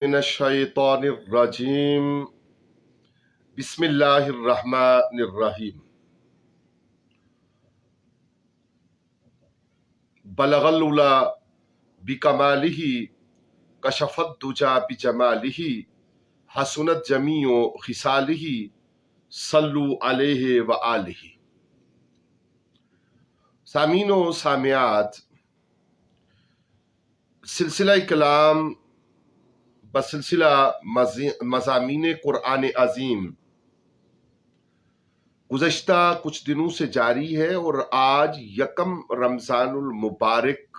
من الشیطان الرجیم بسم اللہ الرحمن الرحیم بلغ العلا بکمالہ کشف الدجی بجمالہ حسنت جمیع خصالہ صلو علیہ وآلہ۔ سامعین و سامعات، سلسلہ کلام بسلسلہ مضامین قرآن عظیم گزشتہ کچھ دنوں سے جاری ہے، اور آج یکم رمضان المبارک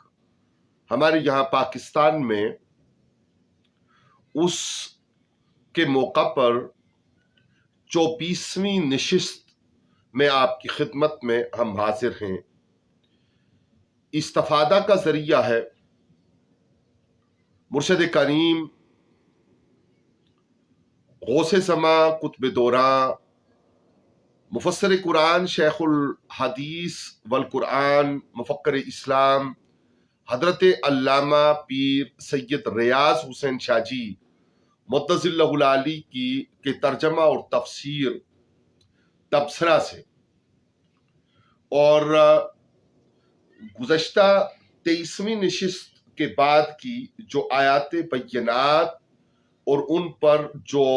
ہمارے یہاں پاکستان میں اس کے موقع پر 24ویں نشست میں آپ کی خدمت میں ہم حاضر ہیں۔ استفادہ کا ذریعہ ہے مرشد کریم غوث زماں قطب دوراں مفسر قرآن شیخ الحدیث والقرآن مفکر اسلام حضرت علامہ پیر سید ریاض حسین شاہ جی مدظ اللہ العالی کے ترجمہ اور تفسیر تبصرہ سے، اور گزشتہ 23ویں نشست کے بعد کی جو آیات بینات اور ان پر جو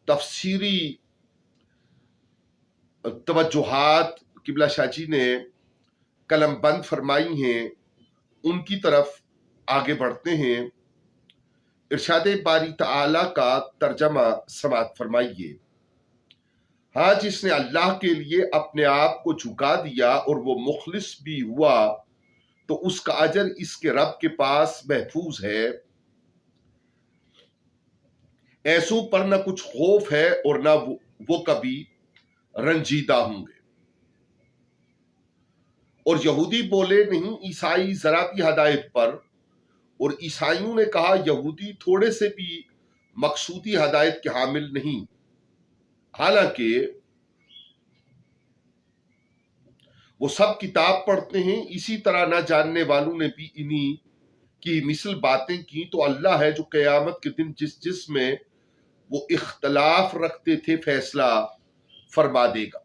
تفسیری توجہات قبلہ شاہ جی نے قلم بند فرمائی ہیں، ان کی طرف آگے بڑھتے ہیں۔ ارشاد باری تعالی کا ترجمہ سماعت فرمائیے۔ ہاں، جس نے اللہ کے لیے اپنے آپ کو جھکا دیا اور وہ مخلص بھی ہوا تو اس کا اجر اس کے رب کے پاس محفوظ ہے۔ ایسوں پر نہ کچھ خوف ہے اور نہ وہ کبھی رنجیدہ ہوں گے۔ اور یہودی بولے نہیں عیسائی ذرا بھی ہدایت پر، اور عیسائیوں نے کہا یہودی تھوڑے سے بھی مقصودی ہدایت کے حامل نہیں، حالانکہ وہ سب کتاب پڑھتے ہیں۔ اسی طرح نہ جاننے والوں نے بھی انہی کی مثل باتیں کی، تو اللہ ہے جو قیامت کے دن جس میں وہ اختلاف رکھتے تھے فیصلہ فرما دے گا۔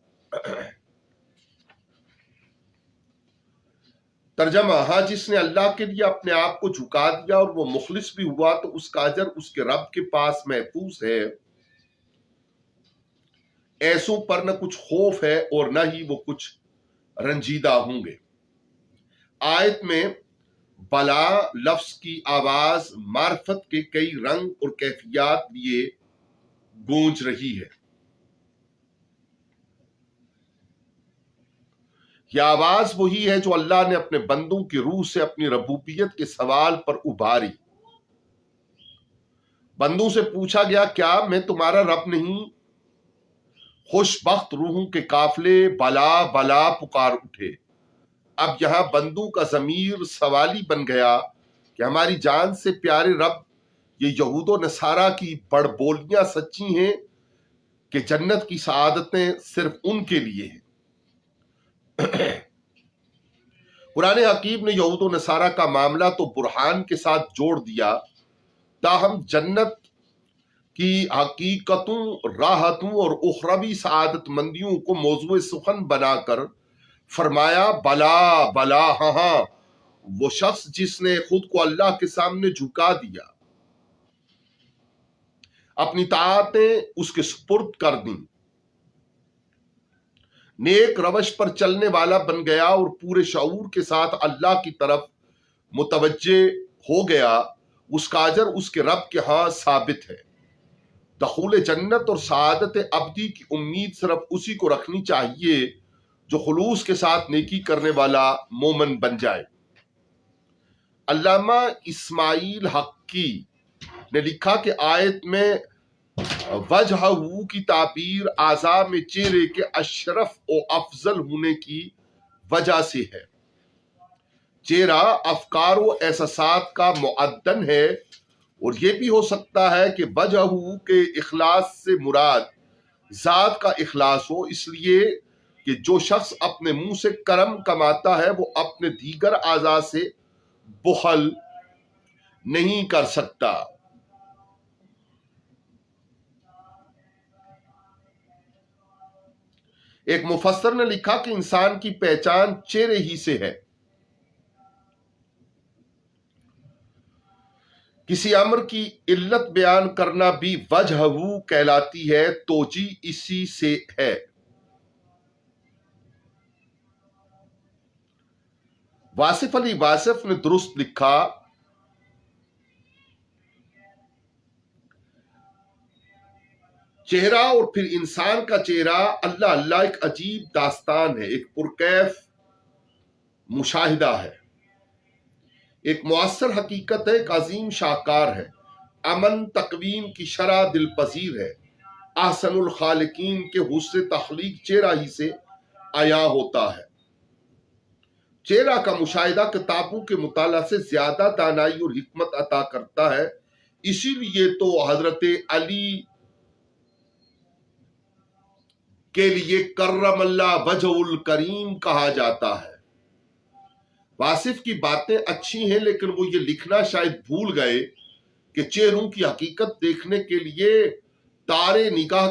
ترجمہ: ہاں، جس نے اللہ کے لیے اپنے آپ کو جھکا دیا اور وہ مخلص بھی ہوا تو اس کا اجر اس کے رب کے پاس محفوظ ہے۔ ایسوں پر نہ کچھ خوف ہے اور نہ ہی وہ کچھ رنجیدہ ہوں گے۔ آیت میں بلا لفظ کی آواز معرفت کے کئی رنگ اور کیفیات لیے گونج رہی ہے۔ یہ آواز وہی ہے جو اللہ نے اپنے بندوں کی روح سے اپنی ربوبیت کے سوال پر ابھاری۔ بندوں سے پوچھا گیا، کیا میں تمہارا رب نہیں؟ خوش بخت روحوں کے قافلے بلا بلا پکار اٹھے۔ اب یہاں بندوں کا ضمیر سوالی بن گیا کہ ہماری جان سے پیارے رب، یہ یہود و نصارہ کی بڑبولیاں سچی ہیں کہ جنت کی سعادتیں صرف ان کے لیے ہیں۔ قرآن حکیم نے یہود و نصارہ کا معاملہ تو برہان کے ساتھ جوڑ دیا، تاہم جنت کی حقیقتوں، راحتوں اور اخروی سعادت مندیوں کو موضوع سخن بنا کر فرمایا، بلا بلا، ہاں ہاں، وہ شخص جس نے خود کو اللہ کے سامنے جھکا دیا، اپنی طاعتیں اس کے سپرد کر دیں، نیک روش پر چلنے والا بن گیا اور پورے شعور کے ساتھ اللہ کی طرف متوجہ ہو گیا، اس کا اجر اس کے رب کے ہاں ثابت ہے۔ دخول جنت اور سعادت ابدی کی امید صرف اسی کو رکھنی چاہیے جو خلوص کے ساتھ نیکی کرنے والا مومن بن جائے۔ علامہ اسماعیل حقی نے لکھا کہ آیت میں وجہہ کی تعبیر اعضاء میں چہرے کے اشرف و افضل ہونے کی وجہ سے ہے۔ چہرہ افکار و احساسات کا معدن ہے، اور یہ بھی ہو سکتا ہے کہ وجہہ کے اخلاص سے مراد ذات کا اخلاص ہو، اس لیے کہ جو شخص اپنے منہ سے کرم کماتا ہے وہ اپنے دیگر اعضاء سے بخل نہیں کر سکتا۔ ایک مفسر نے لکھا کہ انسان کی پہچان چہرے ہی سے ہے. کسی امر کی علت بیان کرنا بھی وجہ کہلاتی ہے، توجیہ اسی سے ہے. واصف علی واصف نے درست لکھا، چہرہ اور پھر انسان کا چہرہ اللہ اللہ ایک عجیب داستان ہے، ایک پرکیف مشاہدہ ہے، ایک مؤثر حقیقت ہے، ایک عظیم شاہکار ہے، امن تقویم کی شرح دل پذیر ہے. احسن الخالقین کے حسن تخلیق چہرہ ہی سے عیاں ہوتا ہے. چہرہ کا مشاہدہ کتابوں کے مطالعہ سے زیادہ دانائی اور حکمت عطا کرتا ہے. اسی لیے تو حضرت علی کے لیے کرم اللہ وجہ الکریم کہا جاتا ہے. واصف کی باتیں اچھی ہیں، لیکن وہ یہ لکھنا شاید بھول گئے کہ چہروں کی حقیقت دیکھنے کے لیے تارے نگاہ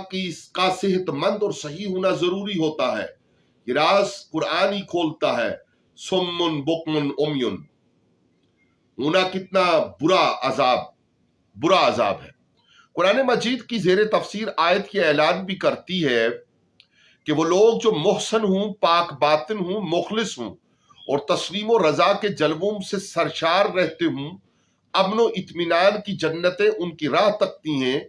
کا صحت مند اور صحیح ہونا ضروری ہوتا ہے. یہ راز قرآن ہی کھولتا ہے. سمن بکمن امیون ہونا کتنا برا عذاب ہے. قرآن مجید کی زیر تفسیر آیت کی اعلان بھی کرتی ہے کہ وہ لوگ جو محسن ہوں، پاک باطن ہوں، مخلص ہوں اور تسلیم و رضا کے جلووں سے سرشار رہتے ہوں، امن و اطمینان کی جنتیں ان کی راہ تکتی ہیں.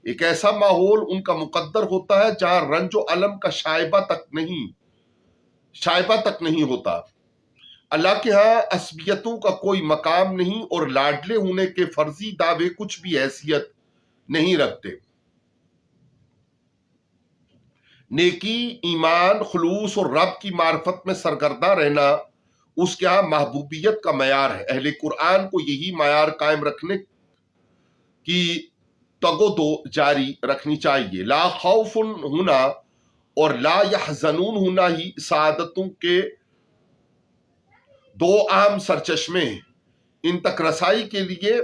ایک ایسا ماحول ان کا مقدر ہوتا ہے جہاں رنج و الم کا شائبہ تک نہیں ہوتا. اللہ کے ہاں عصبیتوں کا کوئی مقام نہیں اور لاڈلے ہونے کے فرضی دعوے کچھ بھی حیثیت نہیں رکھتے. نیکی، ایمان، خلوص اور رب کی معرفت میں سرگرداں رہنا اس کے ہاں محبوبیت کا معیار ہے. اہل قرآن کو یہی معیار قائم رکھنے کی تگو دو جاری رکھنی چاہیے. لا خوف ہونا اور لا یحزنون ہونا ہی سعادتوں کے دو اہم سرچشمے ہیں. ان تک رسائی کے لیے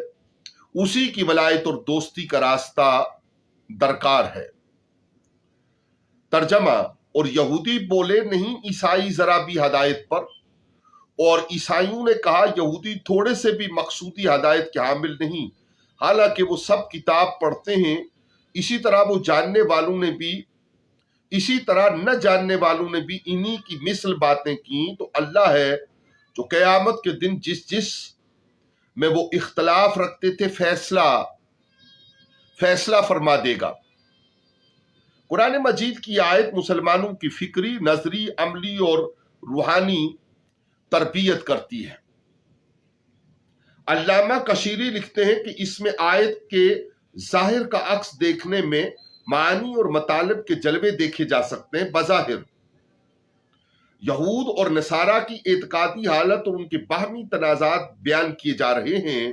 اسی کی ولایت اور دوستی کا راستہ درکار ہے. ترجمہ: اور یہودی بولے نہیں عیسائی ذرا بھی ہدایت پر، اور عیسائیوں نے کہا یہودی تھوڑے سے بھی مقصودی ہدایت کے حامل نہیں، حالانکہ وہ سب کتاب پڑھتے ہیں. اسی طرح نہ جاننے والوں نے بھی انہی کی مثل باتیں کی. تو اللہ ہے جو قیامت کے دن جس میں وہ اختلاف رکھتے تھے فیصلہ فرما دے گا. قرآن مجید کی آیت مسلمانوں کی فکری، نظری، عملی اور روحانی تربیت کرتی ہے. علامہ کشیری لکھتے ہیں کہ اس میں آیت کے ظاہر کا عکس دیکھنے میں معانی اور مطالب کے جلوے دیکھے جا سکتے ہیں. بظاہر یہود اور نصارہ کی اعتقادی حالت اور ان کے باہمی تنازعات بیان کیے جا رہے ہیں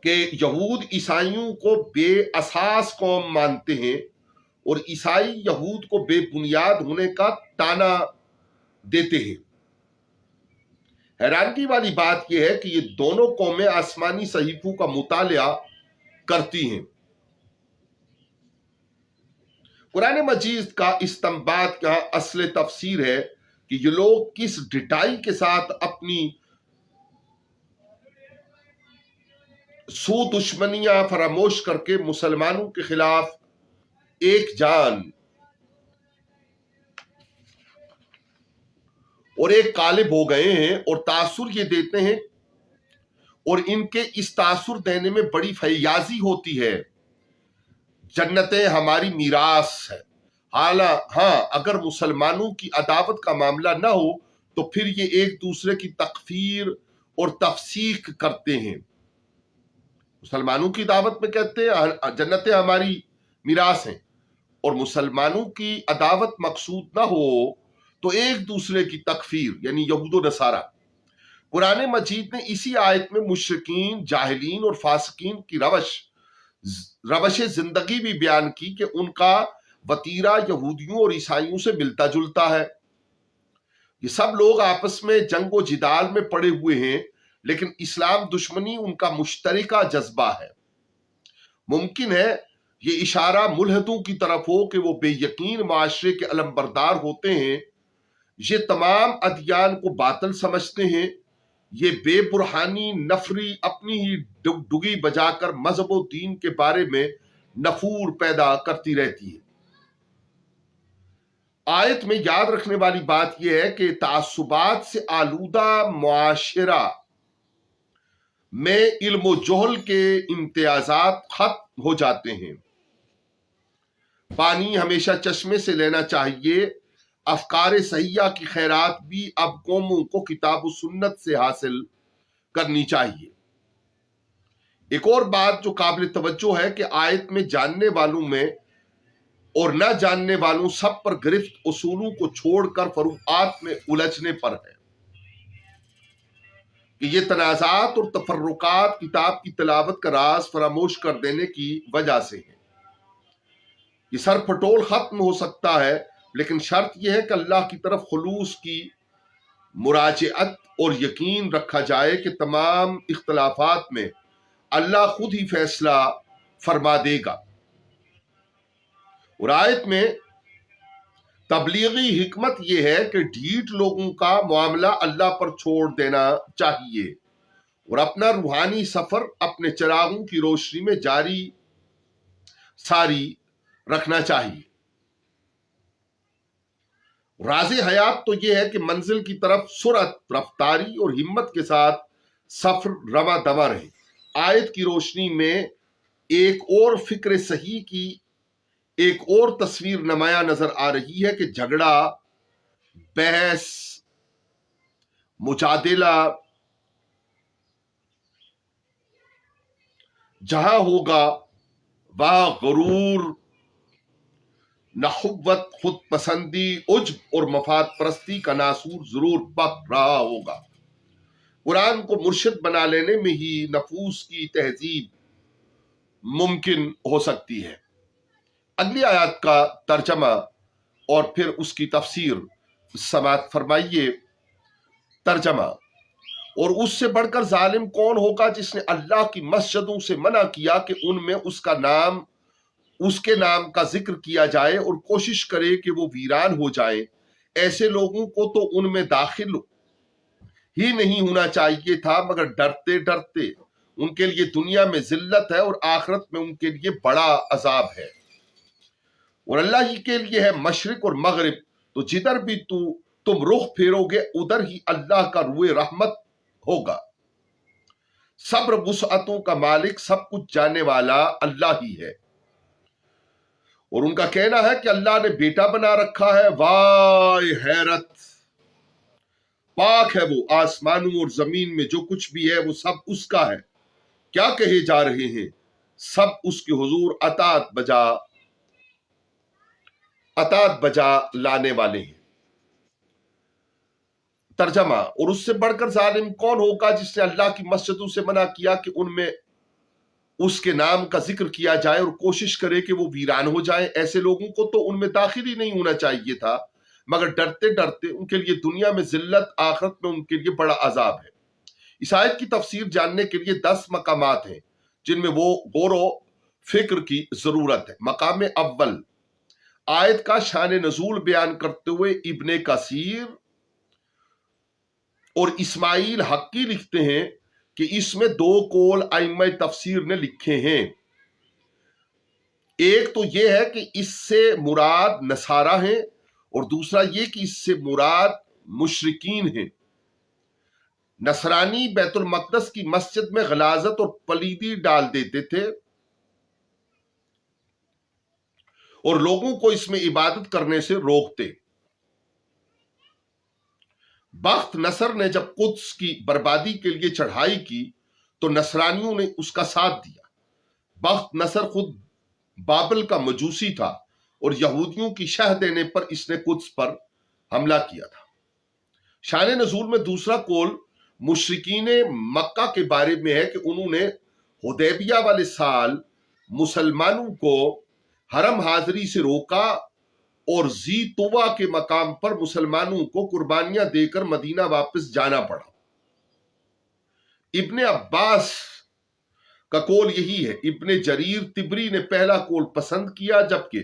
کہ یہود عیسائیوں کو بے اساس قوم مانتے ہیں اور عیسائی یہود کو بے بنیاد ہونے کا تانا دیتے ہیں. حیرانگی والی بات یہ ہے کہ یہ دونوں قومیں آسمانی صحیفوں کا مطالعہ کرتی ہیں. قرآن مجید کا استنباط کا اصل تفسیر ہے کہ یہ لوگ کس ڈٹائی کے ساتھ اپنی سو دشمنیاں فراموش کر کے مسلمانوں کے خلاف ایک جان اور ایک قالب ہو گئے ہیں اور تاثر یہ دیتے ہیں، اور ان کے اس تاثر دینے میں بڑی فیاضی ہوتی ہے. جنتیں ہماری میراث ہے. ہاں اگر مسلمانوں کی عداوت کا معاملہ نہ ہو تو پھر یہ ایک دوسرے کی تکفیر اور تفسیق کرتے ہیں. مسلمانوں کی دعوت میں کہتے ہیں جنتیں ہماری میراث ہیں، اور مسلمانوں کی عداوت مقصود نہ ہو تو ایک دوسرے کی تکفیر یعنی یہود و نصارہ. قرآن مجید نے اسی آیت میں مشرکین، جاہلین اور فاسقین کی روش زندگی بھی بیان کی کہ ان کا وتیرہ یہودیوں اور عیسائیوں سے ملتا جلتا ہے. یہ سب لوگ آپس میں جنگ و جدال میں پڑے ہوئے ہیں، لیکن اسلام دشمنی ان کا مشترکہ جذبہ ہے. ممکن ہے یہ اشارہ ملحدوں کی طرف ہو کہ وہ بے یقین معاشرے کے علمبردار ہوتے ہیں، یہ تمام ادیان کو باطل سمجھتے ہیں، یہ بے برہانی نفری اپنی ہی ڈگی بجا کر مذہب و دین کے بارے میں نفور پیدا کرتی رہتی ہے۔ آیت میں یاد رکھنے والی بات یہ ہے کہ تعصبات سے آلودہ معاشرہ میں علم و جہل کے امتیازات ختم ہو جاتے ہیں۔ پانی ہمیشہ چشمے سے لینا چاہیے، افکار صحیحہ کی خیرات بھی اب قوموں کو کتاب و سنت سے حاصل کرنی چاہیے۔ ایک اور بات جو قابل توجہ ہے کہ آیت میں جاننے والوں میں اور نہ جاننے والوں سب پر گرفت اصولوں کو چھوڑ کر فروعات میں الجھنے پر ہے کہ یہ تنازعات اور تفرقات کتاب کی تلاوت کا راز فراموش کر دینے کی وجہ سے ہے۔ یہ سر پھٹول ختم ہو سکتا ہے، لیکن شرط یہ ہے کہ اللہ کی طرف خلوص کی مراجعت اور یقین رکھا جائے کہ تمام اختلافات میں اللہ خود ہی فیصلہ فرما دے گا۔ اور آیت میں تبلیغی حکمت یہ ہے کہ ڈھیٹ لوگوں کا معاملہ اللہ پر چھوڑ دینا چاہیے اور اپنا روحانی سفر اپنے چراغوں کی روشنی میں جاری ساری رکھنا چاہیے۔ راز حیات تو یہ ہے کہ منزل کی طرف سرعت، رفتاری اور ہمت کے ساتھ سفر رواں دواں رہے۔ آیت کی روشنی میں ایک اور فکر صحیح کی ایک اور تصویر نمایاں نظر آ رہی ہے کہ جھگڑا، بحث، مجادلہ جہاں ہوگا وہاں غرور، نخوت، خود پسندی، عجب اور مفاد پرستی کا ناسور ضرور بک رہا ہوگا۔ قرآن کو مرشد بنا لینے میں ہی نفوس کی تہذیب ممکن ہو سکتی ہے۔ اگلی آیات کا ترجمہ اور پھر اس کی تفسیر سماعت فرمائیے۔ ترجمہ: اور اس سے بڑھ کر ظالم کون ہوگا جس نے اللہ کی مسجدوں سے منع کیا کہ ان میں اس کے نام کا ذکر کیا جائے اور کوشش کرے کہ وہ ویران ہو جائیں۔ ایسے لوگوں کو تو ان میں داخل ہی نہیں ہونا چاہیے تھا، مگر ڈرتے ڈرتے ان کے لیے دنیا میں ذلت ہے اور آخرت میں ان کے لیے بڑا عذاب ہے۔ اور اللہ ہی کے لیے ہے مشرق اور مغرب، تو جدھر بھی تم رخ پھیرو گے ادھر ہی اللہ کا روئے رحمت ہوگا۔ صبر وسعتوں کا مالک، سب کچھ جاننے والا اللہ ہی ہے۔ اور ان کا کہنا ہے کہ اللہ نے بیٹا بنا رکھا ہے، وائے حیرت! پاک ہے وہ آسمانوں اور زمین میں جو کچھ بھی ہے وہ سب اس کا ہے۔ کیا کہے جا رہے ہیں؟ سب اس کے حضور اطاعت بجا لانے والے ہیں۔ ترجمہ: اور اس سے بڑھ کر ظالم کون ہوگا جس نے اللہ کی مسجدوں سے منع کیا کہ ان میں اس کے نام کا ذکر کیا جائے اور کوشش کرے کہ وہ ویران ہو جائیں۔ ایسے لوگوں کو تو ان میں داخل ہی نہیں ہونا چاہیے تھا، مگر ڈرتے ڈرتے ان کے لیے دنیا میں ذلت، آخرت میں ان کے لیے بڑا عذاب ہے۔ اس آیت کی تفسیر جاننے کے لیے 10 مقامات ہیں جن میں وہ غور و فکر کی ضرورت ہے۔ مقام اول، آیت کا شان نزول بیان کرتے ہوئے ابن کثیر اور اسماعیل حقی لکھتے ہیں کہ اس میں 2 قول ائمہ تفسیر نے لکھے ہیں۔ ایک تو یہ ہے کہ اس سے مراد نصارہ ہیں اور دوسرا یہ کہ اس سے مراد مشرکین ہیں۔ نصرانی بیت المقدس کی مسجد میں غلاظت اور پلیدی ڈال دیتے تھے اور لوگوں کو اس میں عبادت کرنے سے روکتے۔ بخت نصر نے جب قدس کی بربادی کے لیے چڑھائی کی تو نصرانیوں نے اس کا ساتھ دیا۔ بخت نصر خود بابل کا مجوسی تھا اور یہودیوں کی شہ دینے پر اس نے قدس پر حملہ کیا تھا۔ شان نزول میں دوسرا قول مشرکین مکہ کے بارے میں ہے کہ انہوں نے حدیبیہ والے سال مسلمانوں کو حرم حاضری سے روکا اور ذی طویٰ کے مقام پر مسلمانوں کو قربانیاں دے کر مدینہ واپس جانا پڑا۔ ابن عباس کا قول یہی ہے۔ ابن جریر طبری نے پہلا قول پسند کیا، جبکہ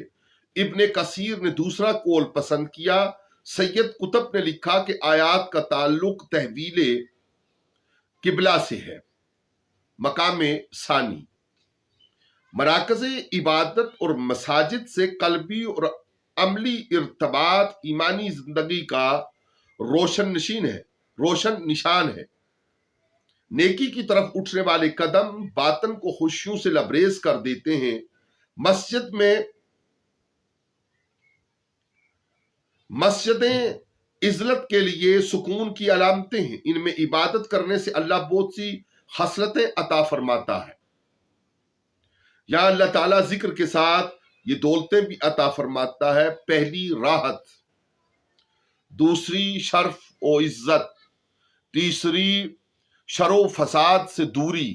ابن کثیر نے دوسرا قول پسند کیا۔ سید قطب نے لکھا کہ آیات کا تعلق تحویل قبلہ سے ہے۔ مقام ثانی، مراکز عبادت اور مساجد سے قلبی اور عملی ارتباط ایمانی زندگی کا روشن نشان ہے۔ نیکی کی طرف اٹھنے والے قدم باطن کو خوشیوں سے لبریز کر دیتے ہیں۔ مسجدیں عزلت کے لیے سکون کی علامتیں ہیں۔ ان میں عبادت کرنے سے اللہ بہت سی خصلتیں عطا فرماتا ہے۔ یہاں اللہ تعالیٰ ذکر کے ساتھ یہ دولتیں بھی عطا فرماتا ہے۔ پہلی راحت، دوسری شرف و عزت، تیسری شر و فساد سے دوری،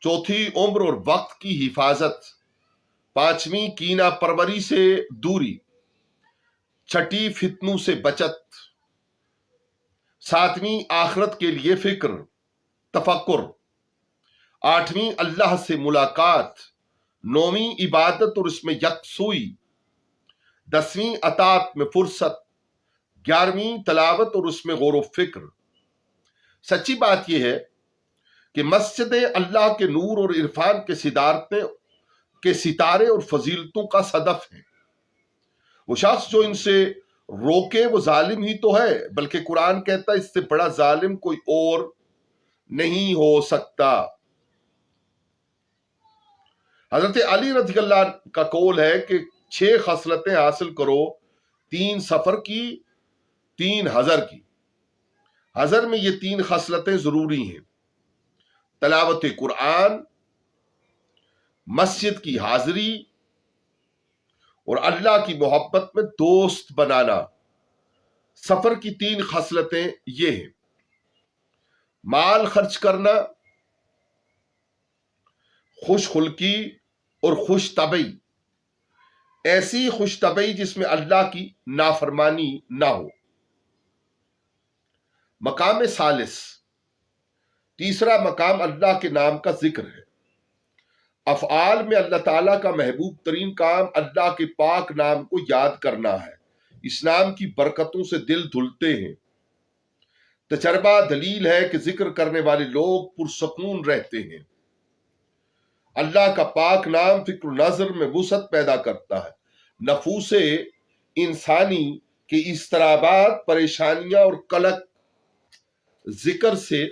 چوتھی عمر اور وقت کی حفاظت، پانچویں کینہ پروری سے دوری، چھٹی فتنوں سے بچت، ساتویں آخرت کے لیے فکر تفکر، آٹھویں اللہ سے ملاقات، نویں عبادت اور اس میں یکسوئی، دسویں اطاعت میں فرصت، گیارہویں تلاوت اور اس میں غور و فکر۔ سچی بات یہ ہے کہ مسجدیں اللہ کے نور اور عرفان کے ستارے اور فضیلتوں کا صدف ہیں۔ وہ شخص جو ان سے روکے وہ ظالم ہی تو ہے، بلکہ قرآن کہتا ہے اس سے بڑا ظالم کوئی اور نہیں ہو سکتا۔ حضرت علی رضی اللہ عنہ کا قول ہے کہ 6 خصلتیں حاصل کرو، 3 سفر کی، 3 حضر کی۔ حضر میں یہ 3 خصلتیں ضروری ہیں: تلاوت قرآن، مسجد کی حاضری اور اللہ کی محبت میں دوست بنانا۔ سفر کی 3 خصلتیں یہ ہیں: مال خرچ کرنا، خوش خلقی اور خوش طبعی، ایسی خوش طبعی جس میں اللہ کی نافرمانی نہ ہو۔ مقام ثالث، تیسرا مقام اللہ کے نام کا ذکر ہے۔ افعال میں اللہ تعالیٰ کا محبوب ترین کام اللہ کے پاک نام کو یاد کرنا ہے۔ اس نام کی برکتوں سے دل دھلتے ہیں۔ تجربہ دلیل ہے کہ ذکر کرنے والے لوگ پرسکون رہتے ہیں۔ اللہ کا پاک نام فکر و نظر میں وسعت پیدا کرتا ہے۔ نفوس انسانی کے اضطرابات، پریشانیاں اور قلق ذکر سے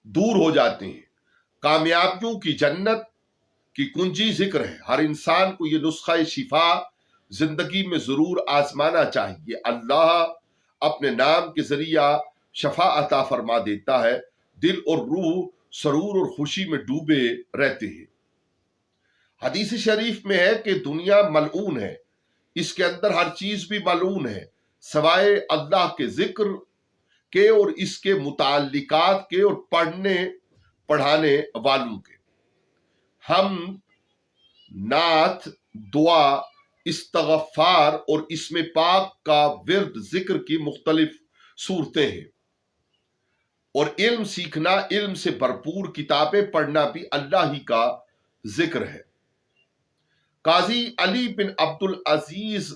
دور ہو جاتے ہیں۔ کامیابیوں کی جنت کی کنجی ذکر ہے۔ ہر انسان کو یہ نسخہ شفا زندگی میں ضرور آزمانا چاہیے۔ اللہ اپنے نام کے ذریعہ شفا عطا فرما دیتا ہے۔ دل اور روح سرور اور خوشی میں ڈوبے رہتے ہیں۔ حدیث شریف میں ہے کہ دنیا ملعون ہے، اس کے اندر ہر چیز بھی ملعون ہے سوائے اللہ کے ذکر کے اور اس کے متعلقات کے اور پڑھنے پڑھانے والوں کے۔ ہم نعت، دعا، استغفار اور اسم پاک کا ورد ذکر کی مختلف صورتیں ہیں، اور علم سیکھنا، علم سے بھرپور کتابیں پڑھنا بھی اللہ ہی کا ذکر ہے۔ قاضی علی بن عبد العزیز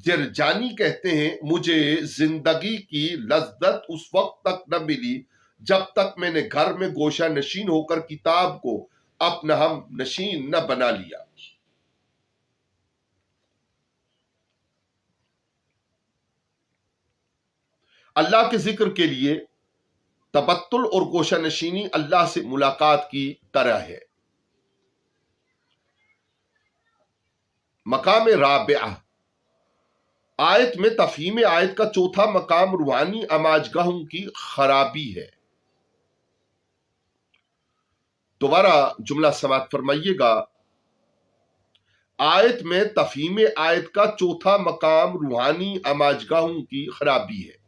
جرجانی کہتے ہیں، مجھے زندگی کی لذت اس وقت تک نہ ملی جب تک میں نے گھر میں گوشہ نشین ہو کر کتاب کو اپنا ہم نشین نہ بنا لیا۔ اللہ کے ذکر کے لیے تبتل اور گوشہ نشینی اللہ سے ملاقات کی طرح ہے۔ مقام رابعہ، آیت میں تفہیم آیت کا چوتھا مقام روحانی اماجگاہوں کی خرابی ہے۔ دوبارہ جملہ سماعت فرمائیے گا۔ آیت میں تفہیم آیت کا چوتھا مقام روحانی اماجگاہوں کی خرابی ہے۔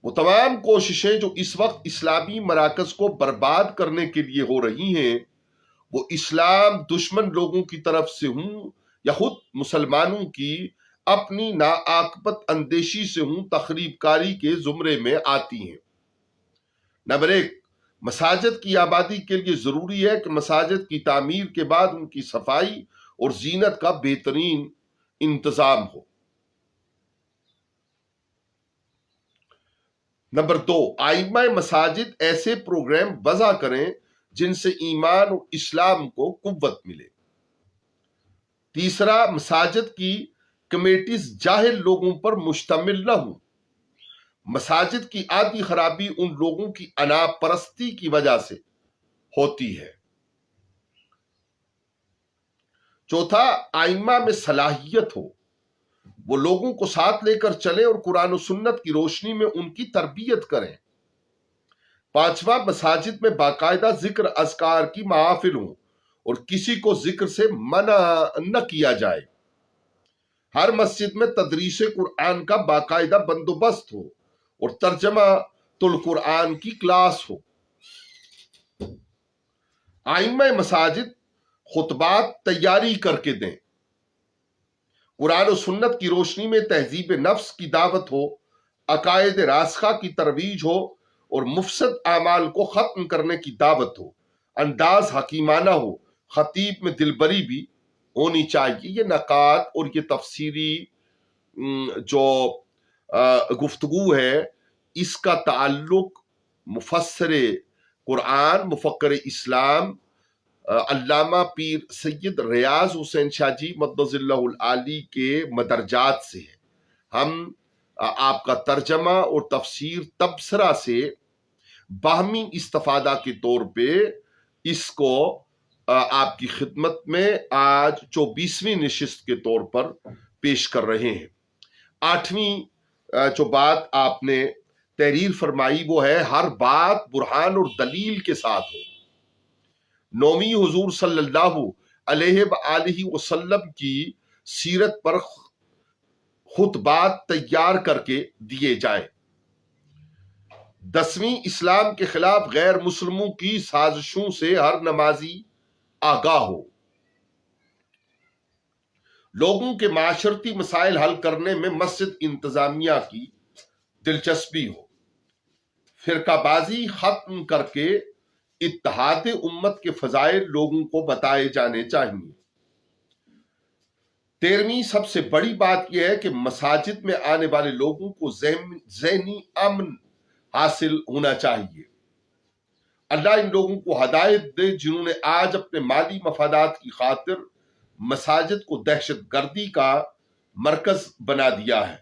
وہ تمام کوششیں جو اس وقت اسلامی مراکز کو برباد کرنے کے لیے ہو رہی ہیں، وہ اسلام دشمن لوگوں کی طرف سے ہوں یا خود مسلمانوں کی اپنی ناعاقبت اندیشی سے ہوں تخریب کاری کے زمرے میں آتی ہیں۔ نمبر 1، مساجد کی آبادی کے لیے ضروری ہے کہ مساجد کی تعمیر کے بعد ان کی صفائی اور زینت کا بہترین انتظام ہو۔ نمبر 2، ائمہ مساجد ایسے پروگرام وضع کریں جن سے ایمان اور اسلام کو قوت ملے۔ تیسرا، مساجد کی کمیٹیز جاہل لوگوں پر مشتمل نہ ہوں۔ مساجد کی آدھی خرابی ان لوگوں کی انا پرستی کی وجہ سے ہوتی ہے۔ چوتھا، ائمہ میں صلاحیت ہو، وہ لوگوں کو ساتھ لے کر چلیں اور قرآن و سنت کی روشنی میں ان کی تربیت کریں۔ پانچواں، مساجد میں باقاعدہ ذکر اذکار کی محافل ہوں اور کسی کو ذکر سے منع نہ کیا جائے۔ ہر مسجد میں تدریس قرآن کا باقاعدہ بندوبست ہو اور ترجمہ القرآن کی کلاس ہو۔ ائمہ مساجد خطبات تیاری کر کے دیں۔ قرآن و سنت کی روشنی میں تہذیب نفس کی دعوت ہو، عقائد راسخہ کی ترویج ہو اور مفسد اعمال کو ختم کرنے کی دعوت ہو۔ انداز حکیمانہ ہو، خطیب میں دلبری بھی ہونی چاہیے۔ یہ نکات اور یہ تفسیری جو گفتگو ہے، اس کا تعلق مفسر قرآن، مفکر اسلام علامہ پیر سید ریاض حسین شاہ جی مقدس اللہ العالی کے مدرجات سے ہے۔ ہم آپ کا ترجمہ اور تفسیر تبصرہ سے باہمی استفادہ کے طور پہ اس کو آپ کی خدمت میں آج 24ویں نشست کے طور پر پیش کر رہے ہیں۔ 8ویں جو بات آپ نے تحریر فرمائی وہ ہے ہر بات برہان اور دلیل کے ساتھ ہو۔ 9ویں، حضور صلی اللہ علیہ وآلہ وسلم کی سیرت پر خطبات تیار کر کے دیے جائیں۔ 10ویں، اسلام کے خلاف غیر مسلموں کی سازشوں سے ہر نمازی آگاہ ہو۔ لوگوں کے معاشرتی مسائل حل کرنے میں مسجد انتظامیہ کی دلچسپی ہو۔ فرقہ بازی ختم کر کے اتحاد امت کے فضائل لوگوں کو بتائے جانے چاہیے۔ 13ویں، سب سے بڑی بات یہ ہے کہ مساجد میں آنے والے لوگوں کو ذہنی امن حاصل ہونا چاہیے۔ اللہ ان لوگوں کو ہدایت دے جنہوں نے آج اپنے مالی مفادات کی خاطر مساجد کو دہشت گردی کا مرکز بنا دیا ہے۔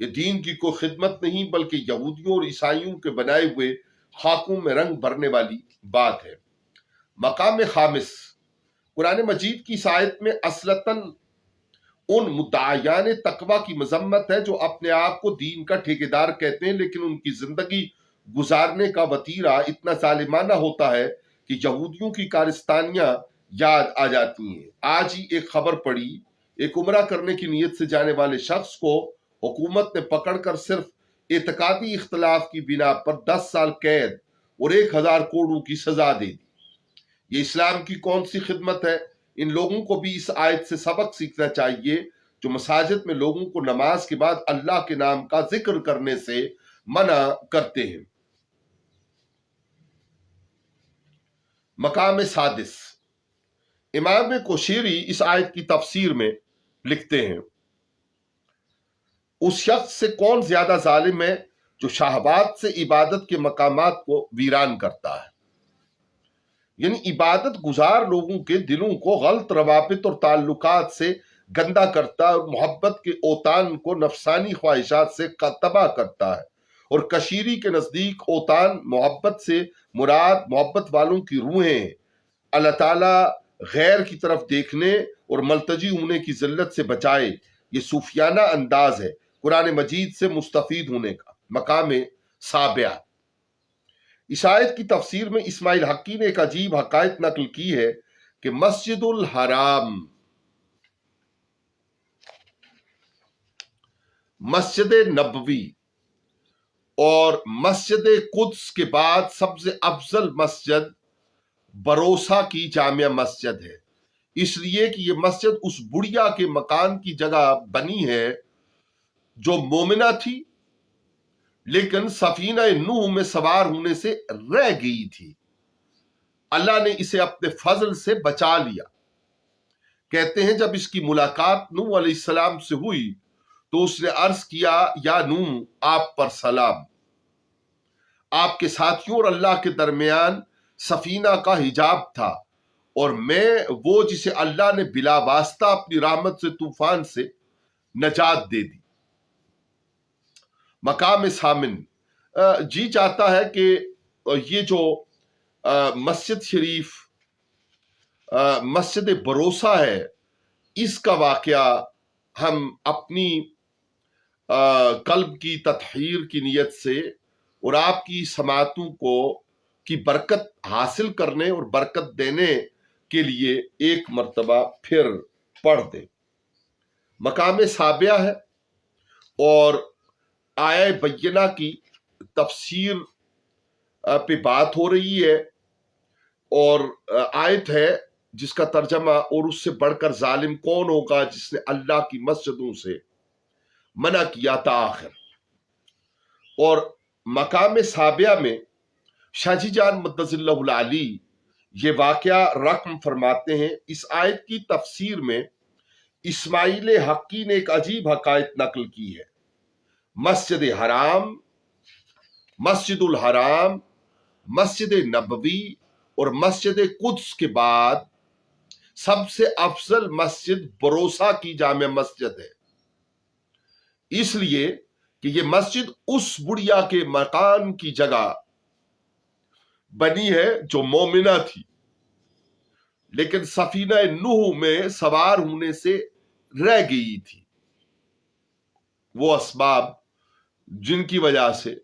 یہ دین کی کوئی خدمت نہیں بلکہ یہودیوں اور عیسائیوں کے بنائے ہوئے خاکوں میں رنگ بھرنے والی بات ہے۔ مقام خامس، قرآن مجید کی اس آیت میں اصلتاً ان مدعیان تقوی کی مذمت ہے جو اپنے آپ کو دین کا ٹھیکیدار کہتے ہیں لیکن ان کی زندگی گزارنے کا وتیرہ اتنا ظالمانہ ہوتا ہے کہ یہودیوں کی کارستانیاں یاد آ جاتی ہیں۔ آج ہی ایک خبر پڑی، ایک عمرہ کرنے کی نیت سے جانے والے شخص کو حکومت نے پکڑ کر صرف اعتقادی اختلاف کی بنا پر 10 سال قید اور 1000 کوڑوں کی سزا دے دی۔ یہ اسلام کی کون سی خدمت ہے؟ ان لوگوں کو بھی اس آیت سے سبق سیکھنا چاہیے جو مساجد میں لوگوں کو نماز کے بعد اللہ کے نام کا ذکر کرنے سے منع کرتے ہیں۔ مقام سادس، امام کوشیری اس آیت کی تفسیر میں لکھتے ہیں، اس شخص سے کون زیادہ ظالم ہے جو شہوات سے عبادت کے مقامات کو ویران کرتا ہے۔ یعنی عبادت گزار لوگوں کے دلوں کو غلط روابط اور تعلقات سے گندا کرتا ہے اور محبت کے اوتان کو نفسانی خواہشات سے تباہ کرتا ہے۔ اور کشیری کے نزدیک اوتان محبت سے مراد محبت والوں کی روحیں ہیں۔ اللہ تعالیٰ غیر کی طرف دیکھنے اور ملتجی ہونے کی ذلت سے بچائے، یہ صوفیانہ انداز ہے قرآن مجید سے مستفید ہونے کا۔ مقام سابع، اس آیت کی تفسیر میں اسماعیل حقی نے ایک عجیب حقائق نقل کی ہے کہ مسجد الحرام، مسجد نبوی اور مسجد قدس کے بعد سب سے افضل مسجد بروسا کی جامع مسجد ہے۔ اس لیے کہ یہ مسجد اس بڑھیا کے مکان کی جگہ بنی ہے جو مومنہ تھی لیکن سفینہ نوح میں سوار ہونے سے رہ گئی تھی. اللہ نے اسے اپنے فضل سے بچا لیا. کہتے ہیں جب اس کی ملاقات نوح علیہ السلام سے ہوئی تو اس نے عرض کیا یا نوح آپ پر سلام. آپ کے ساتھیوں اور اللہ کے درمیان سفینہ کا حجاب تھا اور میں وہ جسے اللہ نے بلا واسطہ اپنی رحمت سے طوفان سے نجات دے دی. مقام ثامن جی چاہتا ہے کہ یہ جو مسجد شریف مسجد بھروسہ ہے اس کا واقعہ ہم اپنی قلب کی تطہیر کی نیت سے اور آپ کی سماعتوں کی برکت حاصل کرنے اور برکت دینے کے لیے ایک مرتبہ پھر پڑھ دیں. مقام سابعہ ہے اور آیہ بینہ کی تفسیر پہ بات ہو رہی ہے اور آیت ہے جس کا ترجمہ اور اس سے بڑھ کر ظالم کون ہوگا جس نے اللہ کی مسجدوں سے منع کیا تھا آخر. اور مقام سابعہ میں شاہ جی جان مدظ اللہ العلی یہ واقعہ رقم فرماتے ہیں. اس آیت کی تفسیر میں اسماعیل حقی نے ایک عجیب حقائق نقل کی ہے. مسجد حرام، مسجد الحرام، مسجد نبوی اور مسجد قدس کے بعد سب سے افضل مسجد بروسہ کی جامع مسجد ہے، اس لیے کہ یہ مسجد اس بڑھیا کے مکان کی جگہ بنی ہے جو مومنہ تھی لیکن سفینہ نوح میں سوار ہونے سے رہ گئی تھی. وہ اسباب جن کی وجہ سے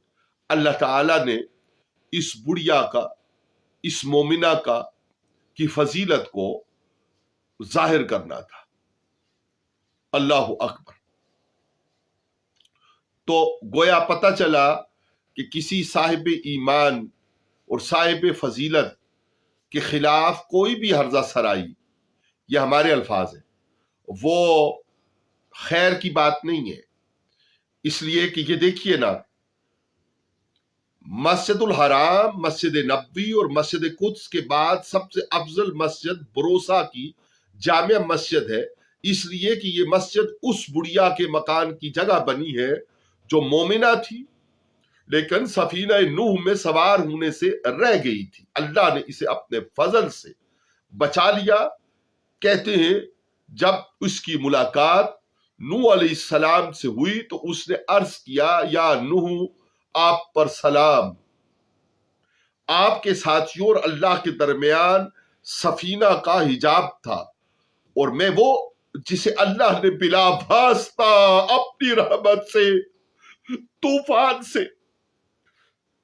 اللہ تعالی نے اس بڑھیا کا، اس مومنہ کا کی فضیلت کو ظاہر کرنا تھا. اللہ اکبر. تو گویا پتہ چلا کہ کسی صاحب ایمان اور صاحب فضیلت کے خلاف کوئی بھی ہرزہ سرائی، یہ ہمارے الفاظ ہیں، وہ خیر کی بات نہیں ہے. اس لیے کہ یہ دیکھیے نا، مسجد الحرام، مسجد نبوی اور مسجد قدس کے بعد سب سے افضل مسجد بروسہ کی جامع مسجد ہے، اس لیے کہ یہ مسجد اس بڑھیا کے مکان کی جگہ بنی ہے جو مومنہ تھی لیکن سفینہ نوح میں سوار ہونے سے رہ گئی تھی. اللہ نے اسے اپنے فضل سے بچا لیا. کہتے ہیں جب اس کی ملاقات نوح علیہ السلام سے ہوئی تو اس نے عرض کیا یا نوح آپ پر سلام. آپ کے ساتھیوں اور اللہ کے درمیان سفینہ کا حجاب تھا اور میں وہ جسے اللہ نے بلا واسطہ اپنی رحمت سے طوفان سے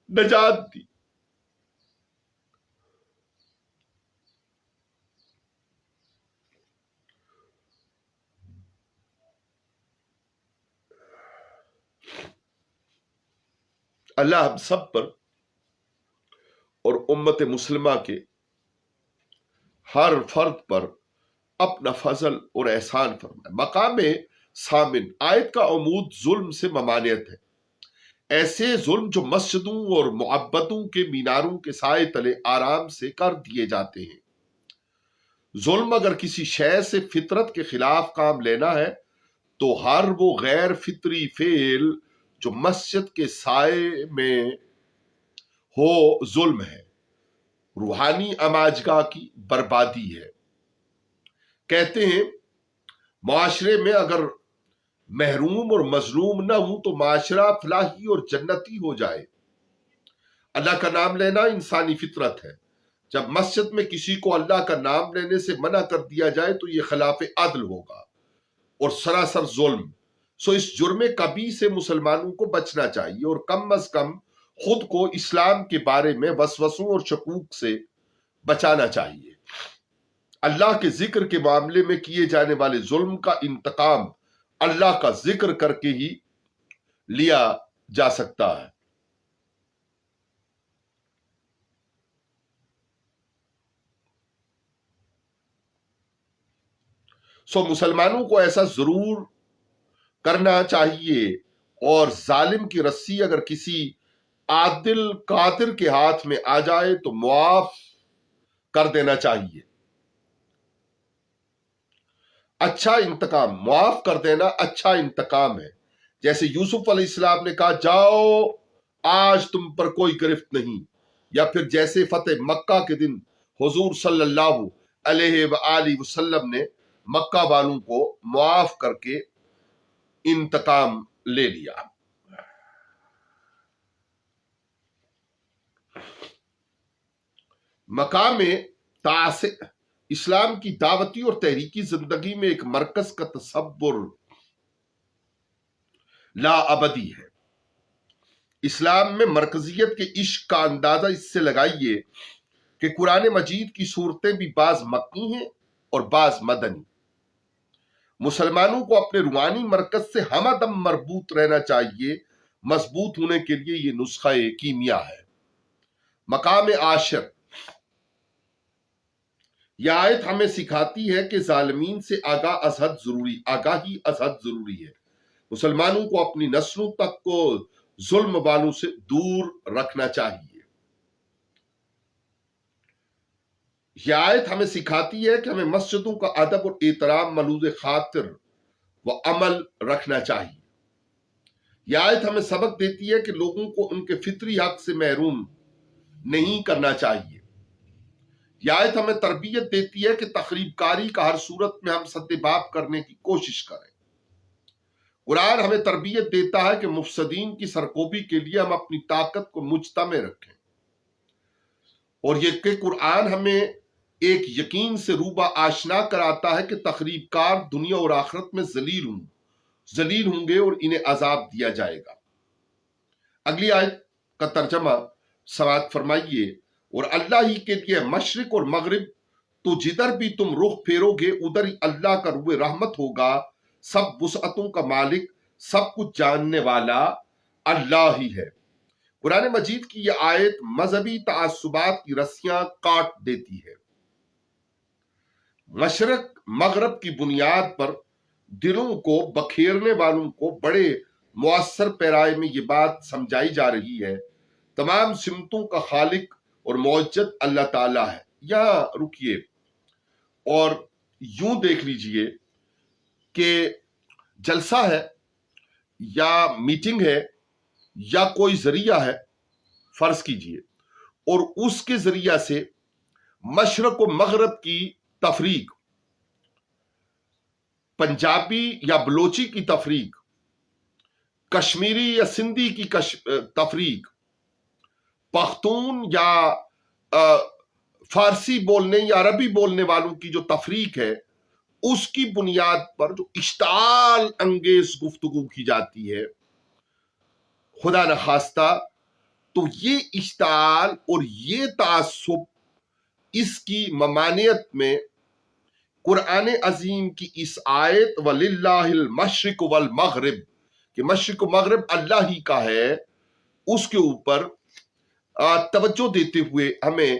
نجات دی. اللہ ہم سب پر اور امت مسلمہ کے ہر فرد پر اپنا فضل اور احسان فرمائے. مقام ثامن آیت کا عمود ظلم سے ممانعت ہے. ایسے ظلم جو مسجدوں اور معبدوں کے میناروں کے سائے تلے آرام سے کر دیے جاتے ہیں. ظلم اگر کسی شے سے فطرت کے خلاف کام لینا ہے تو ہر وہ غیر فطری فعل جو مسجد کے سائے میں ہو ظلم ہے، روحانی اماجگاہ کی بربادی ہے. کہتے ہیں معاشرے میں اگر محروم اور مظلوم نہ ہوں تو معاشرہ فلاحی اور جنتی ہو جائے. اللہ کا نام لینا انسانی فطرت ہے. جب مسجد میں کسی کو اللہ کا نام لینے سے منع کر دیا جائے تو یہ خلاف عدل ہوگا اور سراسر ظلم. سو اس جرم کبھی سے مسلمانوں کو بچنا چاہیے اور کم از کم خود کو اسلام کے بارے میں وسوسوں اور شکوک سے بچانا چاہیے. اللہ کے ذکر کے معاملے میں کیے جانے والے ظلم کا انتقام اللہ کا ذکر کر کے ہی لیا جا سکتا ہے. سو مسلمانوں کو ایسا ضرور کرنا چاہیے، اور ظالم کی رسی اگر کسی عادل قادر کے ہاتھ میں آ جائے تو معاف کر دینا چاہیے۔ اچھا انتقام، معاف کر دینا اچھا انتقام ہے۔ جیسے یوسف علیہ السلام نے کہا جاؤ آج تم پر کوئی گرفت نہیں، یا پھر جیسے فتح مکہ کے دن حضور صلی اللہ علیہ وآلہ وسلم نے مکہ والوں کو معاف کر کے انتقام لے لیا۔ مقام تاسع، اسلام کی دعوتی اور تحریکی زندگی میں ایک مرکز کا تصور لا ابدی ہے۔ اسلام میں مرکزیت کے عشق کا اندازہ اس سے لگائیے کہ قرآن مجید کی صورتیں بھی بعض مکی ہیں اور بعض مدنی۔ مسلمانوں کو اپنے روحانی مرکز سے ہمدم مربوط رہنا چاہیے۔ مضبوط ہونے کے لیے یہ نسخہ کیمیا ہے۔ مقام عاشر، یہ آیت ہمیں سکھاتی ہے کہ ظالمین سے آگاہی از حد ضروری ہے۔ مسلمانوں کو اپنی نسلوں تک کو ظلم والوں سے دور رکھنا چاہیے۔ یہ آیت ہمیں سکھاتی ہے کہ ہمیں مسجدوں کا ادب اور احترام ملحوظ خاطر و عمل رکھنا چاہیے۔ یہ آیت ہمیں سبق دیتی ہے کہ لوگوں کو ان کے فطری حق سے محروم نہیں کرنا چاہیے۔ یہ آیت ہمیں تربیت دیتی ہے کہ تخریب کاری کا ہر صورت میں ہم سدباب کرنے کی کوشش کریں۔ قرآن ہمیں تربیت دیتا ہے کہ مفسدین کی سرکوبی کے لیے ہم اپنی طاقت کو مجتمع رکھیں، اور یہ کہ قرآن ہمیں ایک یقین سے روبہ آشنا کراتا ہے کہ تخریب کار دنیا اور آخرت میں ذلیل ہوں گے اور انہیں عذاب دیا جائے گا۔ اگلی آیت کا ترجمہ سماعت فرمائیے۔ اور اللہ ہی کے لیے مشرق اور مغرب، تو جدھر بھی تم رخ پھیرو گے ادھر ہی اللہ کا روح رحمت ہوگا۔ سب وسعتوں کا مالک، سب کچھ جاننے والا اللہ ہی ہے۔ قرآن مجید کی یہ آیت مذہبی تعصبات کی رسیاں کاٹ دیتی ہے۔ مشرق مغرب کی بنیاد پر دلوں کو بکھیرنے والوں کو بڑے مؤثر پیرائے میں یہ بات سمجھائی جا رہی ہے، تمام سمتوں کا خالق اور معجد اللہ تعالیٰ ہے۔ یہاں رکیے اور یوں دیکھ لیجئے کہ جلسہ ہے یا میٹنگ ہے یا کوئی ذریعہ ہے، فرض کیجئے، اور اس کے ذریعہ سے مشرق و مغرب کی تفریق، پنجابی یا بلوچی کی تفریق، کشمیری یا سندھی کی تفریق، پختون یا فارسی بولنے یا عربی بولنے والوں کی جو تفریق ہے، اس کی بنیاد پر جو اشتعال انگیز گفتگو کی جاتی ہے، خدا نخواستہ، تو یہ اشتعال اور یہ تعصب، اس کی ممانعت میں قرآن عظیم کی اس آیت وَلِلَّهِ الْمَشْرِقُ وَالْمَغْرِبُ کہ مشرق و مغرب اللہ ہی کا ہے، اس کے اوپر توجہ دیتے ہوئے ہمیں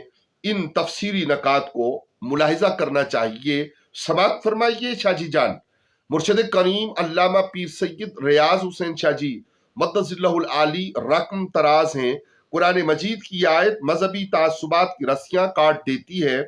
ان تفسیری نکات کو ملاحظہ کرنا چاہیے۔ سماعت فرمائیے شاہ جی جان، مرشد کریم علامہ پیر سید ریاض حسین شاہ جی مدث اللہ العالی رقم تراز ہیں۔ قرآن مجید کی آیت مذہبی تعصبات کی رسیاں کاٹ دیتی ہے۔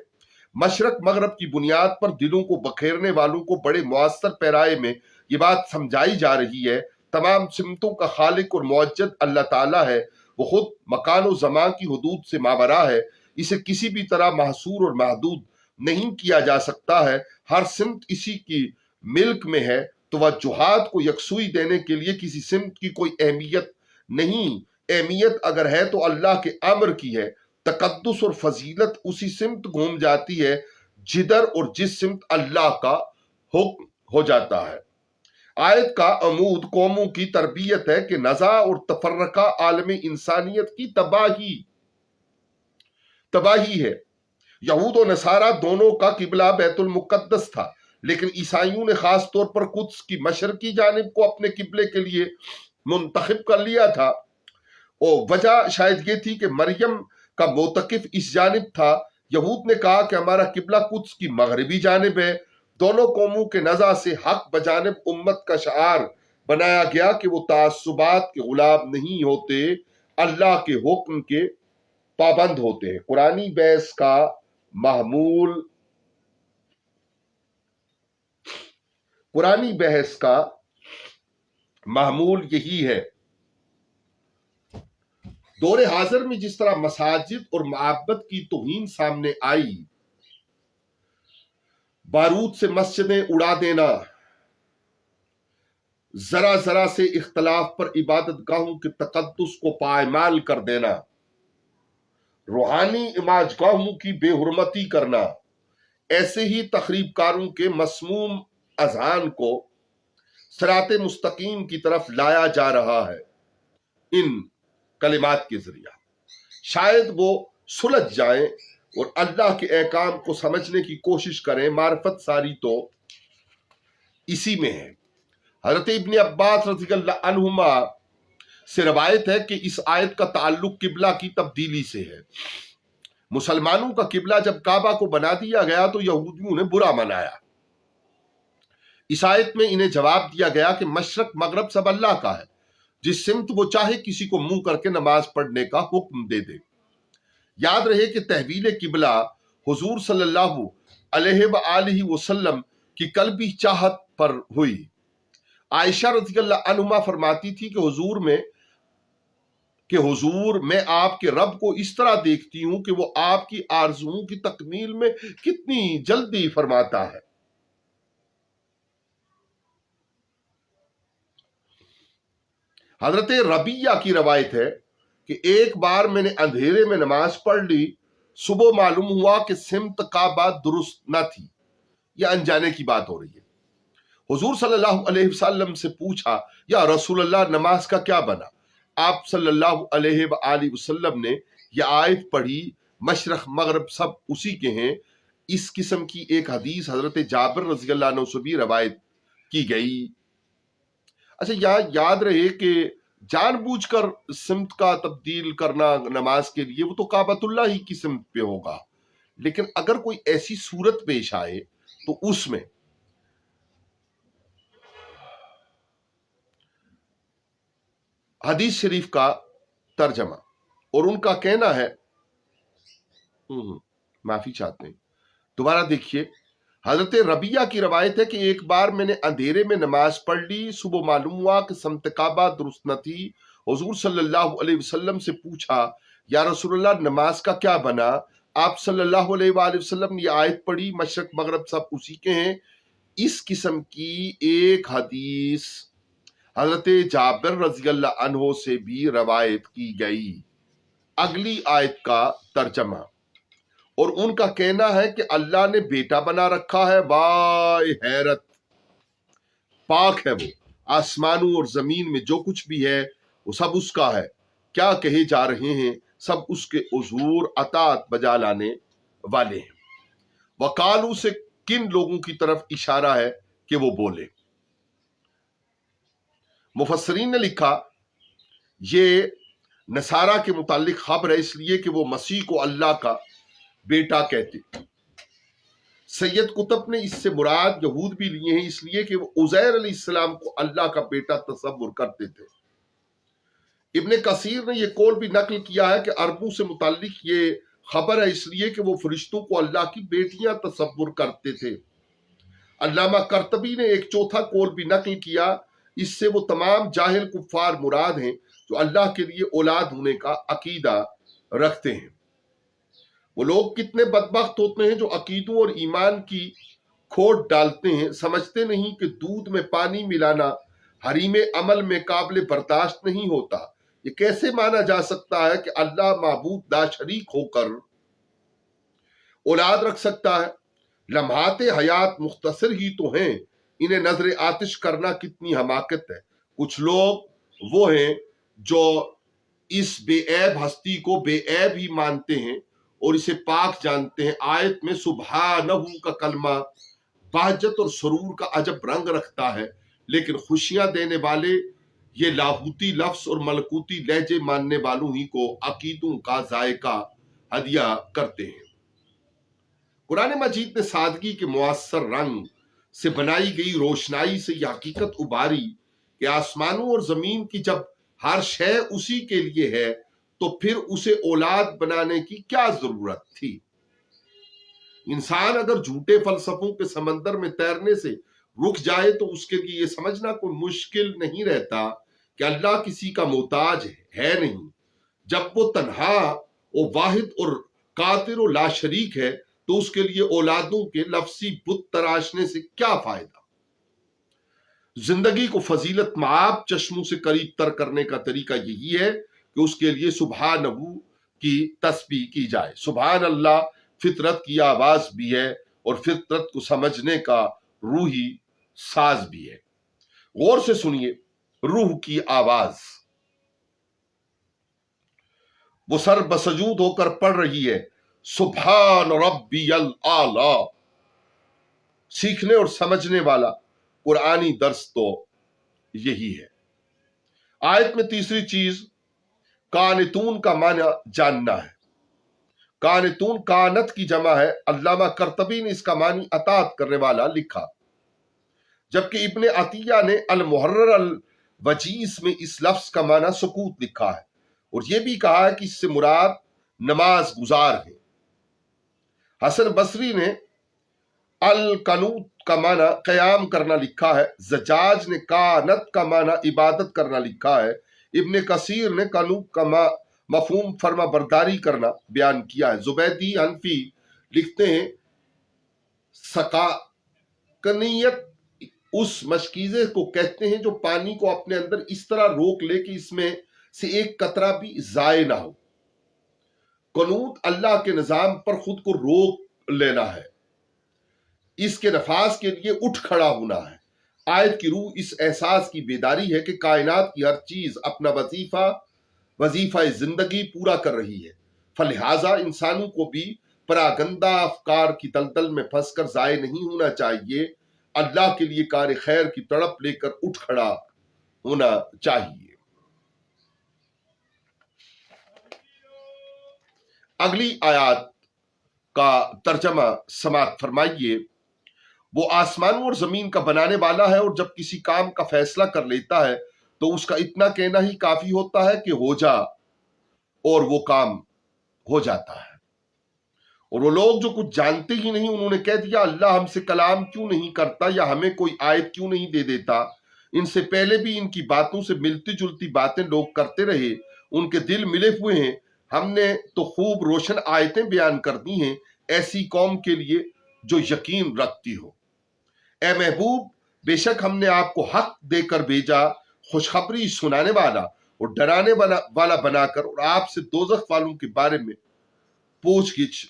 مشرق مغرب کی بنیاد پر دلوں کو بکھیرنے والوں کو بڑے مؤثر پیرائے میں یہ بات سمجھائی جا رہی ہے، تمام سمتوں کا خالق اور معجد اللہ تعالیٰ ہے، وہ خود مکان و زمان کی حدود سے ماوراء ہے، اسے کسی بھی طرح محصور اور محدود نہیں کیا جا سکتا ہے، ہر سمت اسی کی ملک میں ہے، توجہات کو یکسوئی دینے کے لیے کسی سمت کی کوئی اہمیت نہیں، اہمیت اگر ہے تو اللہ کے امر کی ہے، تقدس اور فضیلت اسی سمت گھوم جاتی ہے جدھر اور جس سمت اللہ کا حکم ہو جاتا ہے۔ آیت کا عمود قوموں کی تربیت ہے کہ نزاع اور تفرقہ عالم انسانیت کی تباہی ہے۔ یہود و نصارہ دونوں کا قبلہ بیت المقدس تھا، لیکن عیسائیوں نے خاص طور پر قدس کی مشرقی جانب کو اپنے قبلے کے لیے منتخب کر لیا تھا، اور وجہ شاید یہ تھی کہ مریم کا موتقف اس جانب تھا۔ یہود نے کہا کہ ہمارا قبلہ قدس کی مغربی جانب ہے، دونوں قوموں کے نزع سے حق بجانب امت کا شعار بنایا گیا کہ وہ تعصبات کے غلام نہیں ہوتے، اللہ کے حکم کے پابند ہوتے ہیں۔ قرآنی بحث کا معمول یہی ہے۔ دور حاضر میں جس طرح مساجد اور معبد کی توہین سامنے آئی، بارود سے مسجدیں اڑا دینا، ذرا ذرا سے اختلاف پر عبادت گاہوں کے تقدس کو پائمال کر دینا، روحانی عماج گاہوں کی بے حرمتی کرنا، ایسے ہی تخریب کاروں کے مسموم اذہان کو صراط مستقیم کی طرف لایا جا رہا ہے۔ ان کلمات کے ذریعہ شاید وہ سلجھ جائیں اور اللہ کے احکام کو سمجھنے کی کوشش کریں۔ معرفت ساری تو اسی میں ہے۔ حضرت ابن عباس رضی اللہ عنہما سے روایت ہے کہ اس آیت کا تعلق قبلہ کی تبدیلی سے ہے۔ مسلمانوں کا قبلہ جب کعبہ کو بنا دیا گیا تو یہودیوں نے برا منایا۔ اس آیت میں انہیں جواب دیا گیا کہ مشرق مغرب سب اللہ کا ہے، جس سمت وہ چاہے کسی کو منہ کر کے نماز پڑھنے کا حکم دے دے۔ یاد رہے کہ تحویل قبلہ حضور صلی اللہ علیہ وآلہ وسلم کی قلبی چاہت پر ہوئی۔ عائشہ رضی اللہ عنہما فرماتی تھی کہ حضور میں آپ کے رب کو اس طرح دیکھتی ہوں کہ وہ آپ کی آرزوؤں کی تکمیل میں کتنی جلدی فرماتا ہے۔ حضرت ربیہ کی روایت ہے کہ ایک بار میں نے اندھیرے میں نماز پڑھ لی، صبح معلوم ہوا کہ سمت کعبہ درست نہ تھی۔ یہ انجانے کی بات ہو رہی ہے۔ حضور صلی اللہ علیہ وسلم سے پوچھا، یا رسول اللہ نماز کا کیا بنا؟ آپ صلی اللہ علیہ وآلہ وسلم نے یہ آیت پڑھی، مشرق مغرب سب اسی کے ہیں۔ اس قسم کی ایک حدیث حضرت جابر رضی اللہ عنہ سے بھی روایت کی گئی۔ اچھا، یہاں یاد رہے کہ جان بوجھ کر سمت کا تبدیل کرنا نماز کے لیے وہ تو کعبۃ اللہ ہی کی سمت پہ ہوگا، لیکن اگر کوئی ایسی صورت پیش آئے تو اس میں حدیث شریف کا ترجمہ اور ان کا کہنا ہے، معافی چاہتے ہیں، دوبارہ دیکھیے۔ حضرت ربیہ کی روایت ہے کہ ایک بار میں نے اندھیرے میں نماز پڑھ لی، صبح معلوم ہوا کہ سمت کعبہ درست نہ تھی۔ حضور صلی اللہ علیہ وسلم سے پوچھا، یا رسول اللہ نماز کا کیا بنا؟ آپ صلی اللہ علیہ وآلہ وسلم نے یہ آیت پڑھی، مشرق مغرب سب اسی کے ہیں۔ اس قسم کی ایک حدیث حضرت جابر رضی اللہ عنہ سے بھی روایت کی گئی۔ اگلی آیت کا ترجمہ اور ان کا کہنا ہے کہ اللہ نے بیٹا بنا رکھا ہے، وائے حیرت! پاک ہے وہ، آسمانوں اور زمین میں جو کچھ بھی ہے وہ سب اس کا ہے۔ کیا کہے جا رہے ہیں، سب اس کے حضور اطاعت بجا لانے والے ہیں۔ وقالو سے کن لوگوں کی طرف اشارہ ہے کہ وہ بولے؟ مفسرین نے لکھا یہ نصارہ کے متعلق خبر ہے، اس لیے کہ وہ مسیح کو اللہ کا بیٹا کہتے۔ سید قطب نے اس سے مراد یہود بھی لیے ہیں، اس لیے کہ وہ عزیر علیہ السلام کو اللہ کا بیٹا تصور کرتے تھے۔ ابن کثیر نے یہ قول بھی نقل کیا ہے کہ عربوں سے متعلق یہ خبر ہے، اس لیے کہ وہ فرشتوں کو اللہ کی بیٹیاں تصور کرتے تھے۔ علامہ قرطبی نے ایک چوتھا قول بھی نقل کیا، اس سے وہ تمام جاہل کفار مراد ہیں جو اللہ کے لیے اولاد ہونے کا عقیدہ رکھتے ہیں۔ وہ لوگ کتنے بدبخت ہوتے ہیں جو عقیدوں اور ایمان کی کھوٹ ڈالتے ہیں، سمجھتے نہیں کہ دودھ میں پانی ملانا حریم عمل میں قابل برداشت نہیں ہوتا۔ یہ کیسے مانا جا سکتا ہے کہ اللہ معبود لا شریک ہو کر اولاد رکھ سکتا ہے؟ لمحات حیات مختصر ہی تو ہیں، انہیں نظر آتش کرنا کتنی حماقت ہے۔ کچھ لوگ وہ ہیں جو اس بے عیب ہستی کو بے عیب ہی مانتے ہیں اور اسے پاک جانتے ہیں۔ آیت میں سبحانہ کا کلمہ بہجت اور سرور کا عجب رنگ رکھتا ہے، لیکن خوشیاں دینے والے یہ لاہوتی لفظ اور ملکوتی لہجے ماننے والوں ہی کو عقیدوں کا ذائقہ ہدیہ کرتے ہیں۔ قرآن مجید نے سادگی کے مؤثر رنگ سے بنائی گئی روشنائی سے یہ حقیقت ابھاری کہ آسمانوں اور زمین کی جب ہر شے اسی کے لیے ہے تو پھر اسے اولاد بنانے کی کیا ضرورت تھی؟ انسان اگر جھوٹے فلسفوں کے سمندر میں تیرنے سے رک جائے تو اس کے لیے یہ سمجھنا کوئی مشکل نہیں رہتا کہ اللہ کسی کا محتاج ہے نہیں۔ جب وہ تنہا اور واحد اور قادر و لا شریک ہے تو اس کے لیے اولادوں کے لفظی بت تراشنے سے کیا فائدہ؟ زندگی کو فضیلت معاب چشموں سے قریب تر کرنے کا طریقہ یہی ہے کہ اس کے لیے سبحانہ کی تسبیح کی جائے۔ سبحان اللہ فطرت کی آواز بھی ہے اور فطرت کو سمجھنے کا روحی ساز بھی ہے۔ غور سے سنیے روح کی آواز، وہ سر بسجود ہو کر پڑھ رہی ہے سبحان ربی الاعلی۔ سیکھنے اور سمجھنے والا قرآنی درس تو یہی ہے۔ آیت میں تیسری چیز قانتون کا معنی جاننا ہے۔ قانتون کانت کی جمع ہے۔ علامہ قرطبی نے اس کا معنی اطاعت کرنے والا لکھا، جبکہ ابن عطیہ نے المحرر الوجیز میں اس لفظ کا معنی سکوت لکھا ہے اور یہ بھی کہا ہے کہ اس سے مراد نماز گزار ہے۔ حسن بصری نے القنوت کا معنی قیام کرنا لکھا ہے۔ زجاج نے کانت کا معنی عبادت کرنا لکھا ہے۔ ابن کثیر نے قنوت کا مفہوم فرما برداری کرنا بیان کیا ہے۔ زبیدی حنفی لکھتے ہیں سقاقنیت اس مشکیزے کو کہتے ہیں جو پانی کو اپنے اندر اس طرح روک لے کہ اس میں سے ایک قطرہ بھی ضائع نہ ہو۔ قنوت اللہ کے نظام پر خود کو روک لینا ہے، اس کے نفاذ کے لیے اٹھ کھڑا ہونا ہے۔ آیت کی روح اس احساس کی بیداری ہے کہ کائنات کی ہر چیز اپنا وظیفہ زندگی پورا کر رہی ہے، فلہذا انسانوں کو بھی پراگندہ افکار کی دلدل میں پھنس کر ضائع نہیں ہونا چاہیے، اللہ کے لیے کار خیر کی تڑپ لے کر اٹھ کھڑا ہونا چاہیے۔ اگلی آیات کا ترجمہ سماعت فرمائیے۔ وہ آسمانوں اور زمین کا بنانے والا ہے اور جب کسی کام کا فیصلہ کر لیتا ہے تو اس کا اتنا کہنا ہی کافی ہوتا ہے کہ ہو جا، اور وہ کام ہو جاتا ہے۔ اور وہ لوگ جو کچھ جانتے ہی نہیں انہوں نے کہہ دیا اللہ ہم سے کلام کیوں نہیں کرتا یا ہمیں کوئی آیت کیوں نہیں دے دیتا۔ ان سے پہلے بھی ان کی باتوں سے ملتی جلتی باتیں لوگ کرتے رہے، ان کے دل ملے ہوئے ہیں، ہم نے تو خوب روشن آیتیں بیان کر دی ہیں ایسی قوم کے لیے جو یقین رکھتی ہو۔ اے محبوب بے شک ہم نے آپ کو حق دے کر بھیجا، خوشخبری سنانے والا اور ڈرانے والا بنا کر، اور آپ سے دوزخ والوں کے بارے میں پوچھ گچھ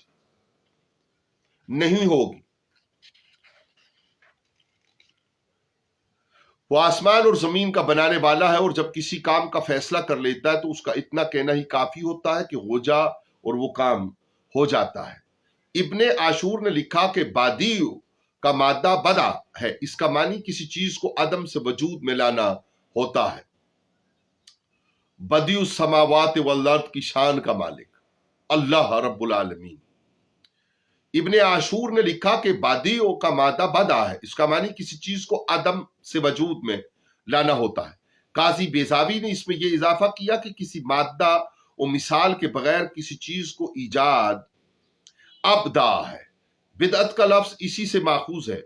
نہیں ہوگی۔ وہ آسمان اور زمین کا بنانے والا ہے اور جب کسی کام کا فیصلہ کر لیتا ہے تو اس کا اتنا کہنا ہی کافی ہوتا ہے کہ ہو جا، اور وہ کام ہو جاتا ہے۔ ابن عاشور نے لکھا کہ بادی کا مادہ بدا ہے، اس کا معنی کسی چیز کو عدم سے وجود میں لانا ہوتا ہے۔ بدیع السماوات والارض کی شان کا مالک اللہ رب العالمین۔ ابن عاشور نے لکھا کہ بادی کا مادہ بدا ہے، اس کا معنی کسی چیز کو عدم سے وجود میں لانا ہوتا ہے۔ قاضی بیضاوی نے اس میں یہ اضافہ کیا کہ کسی مادہ اور مثال کے بغیر کسی چیز کو ایجاد ابدا ہے۔ بدعت کا لفظ اسی سے ماخوذ ہے،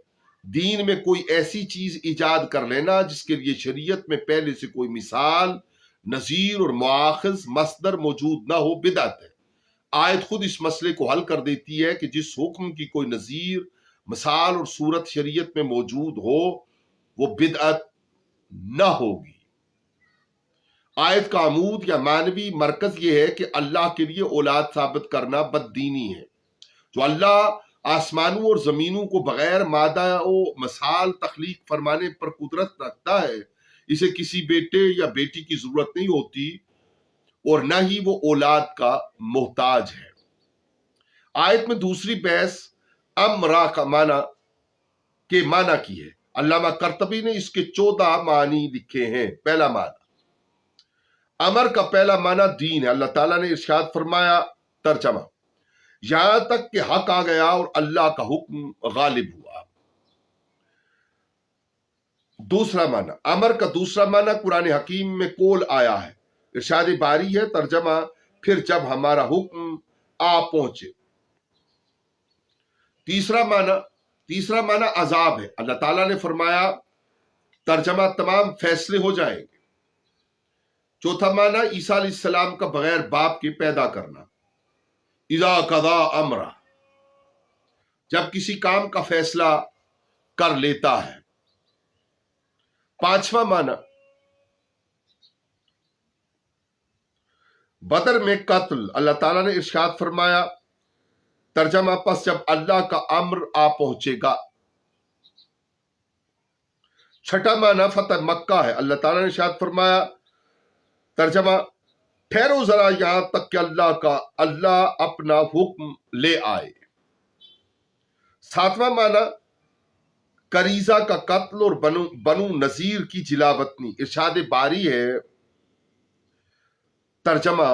دین میں کوئی ایسی چیز ایجاد کر لینا جس کے لیے شریعت میں پہلے سے کوئی مثال، نظیر اور مؤاخذ مصدر موجود نہ ہو، بدعت ہے۔ آیت خود اس مسئلے کو حل کر دیتی ہے کہ جس حکم کی کوئی نظیر، مثال اور صورت شریعت میں موجود ہو وہ بدعت نہ ہوگی۔ آیت کا عمود یا معنوی مرکز یہ ہے کہ اللہ کے لیے اولاد ثابت کرنا بد دینی ہے۔ جو اللہ آسمانوں اور زمینوں کو بغیر مادہ و مثال تخلیق فرمانے پر قدرت رکھتا ہے، اسے کسی بیٹے یا بیٹی کی ضرورت نہیں ہوتی اور نہ ہی وہ اولاد کا محتاج ہے۔ آیت میں دوسری بحث امرا کا معنی کی ہے۔ علامہ قرطبی نے اس کے 14 معنی لکھے ہیں۔ پہلا معنی امر کا پہلا معنی دین ہے۔ اللہ تعالیٰ نے ارشاد فرمایا، ترجمہ یہاں تک کہ حق آ گیا اور اللہ کا حکم غالب ہوا۔ دوسرا معنی، امر کا دوسرا معنی قرآن حکیم میں قول آیا ہے، ارشاد باری ہے، ترجمہ پھر جب ہمارا حکم آ پہنچے۔ تیسرا معنی عذاب ہے، اللہ تعالیٰ نے فرمایا ترجمہ تمام فیصلے ہو جائیں گے۔ چوتھا معنی عیسیٰ علیہ السلام کا بغیر باپ کے پیدا کرنا، اذا قضا امرا، جب کسی کام کا فیصلہ کر لیتا ہے۔ پانچواں معنی بدر میں قتل، اللہ تعالیٰ نے ارشاد فرمایا ترجمہ پس جب اللہ کا امر آ پہنچے گا۔ چھٹا معنی فتح مکہ ہے، اللہ تعالیٰ نے ارشاد فرمایا ترجمہ ٹھہرو ذرا یہاں تک کہ اللہ اپنا حکم لے آئے۔ ساتواں معنی کریزہ کا قتل اور بنو نذیر کی جلاوطنی، ارشاد باری ہے ترجمہ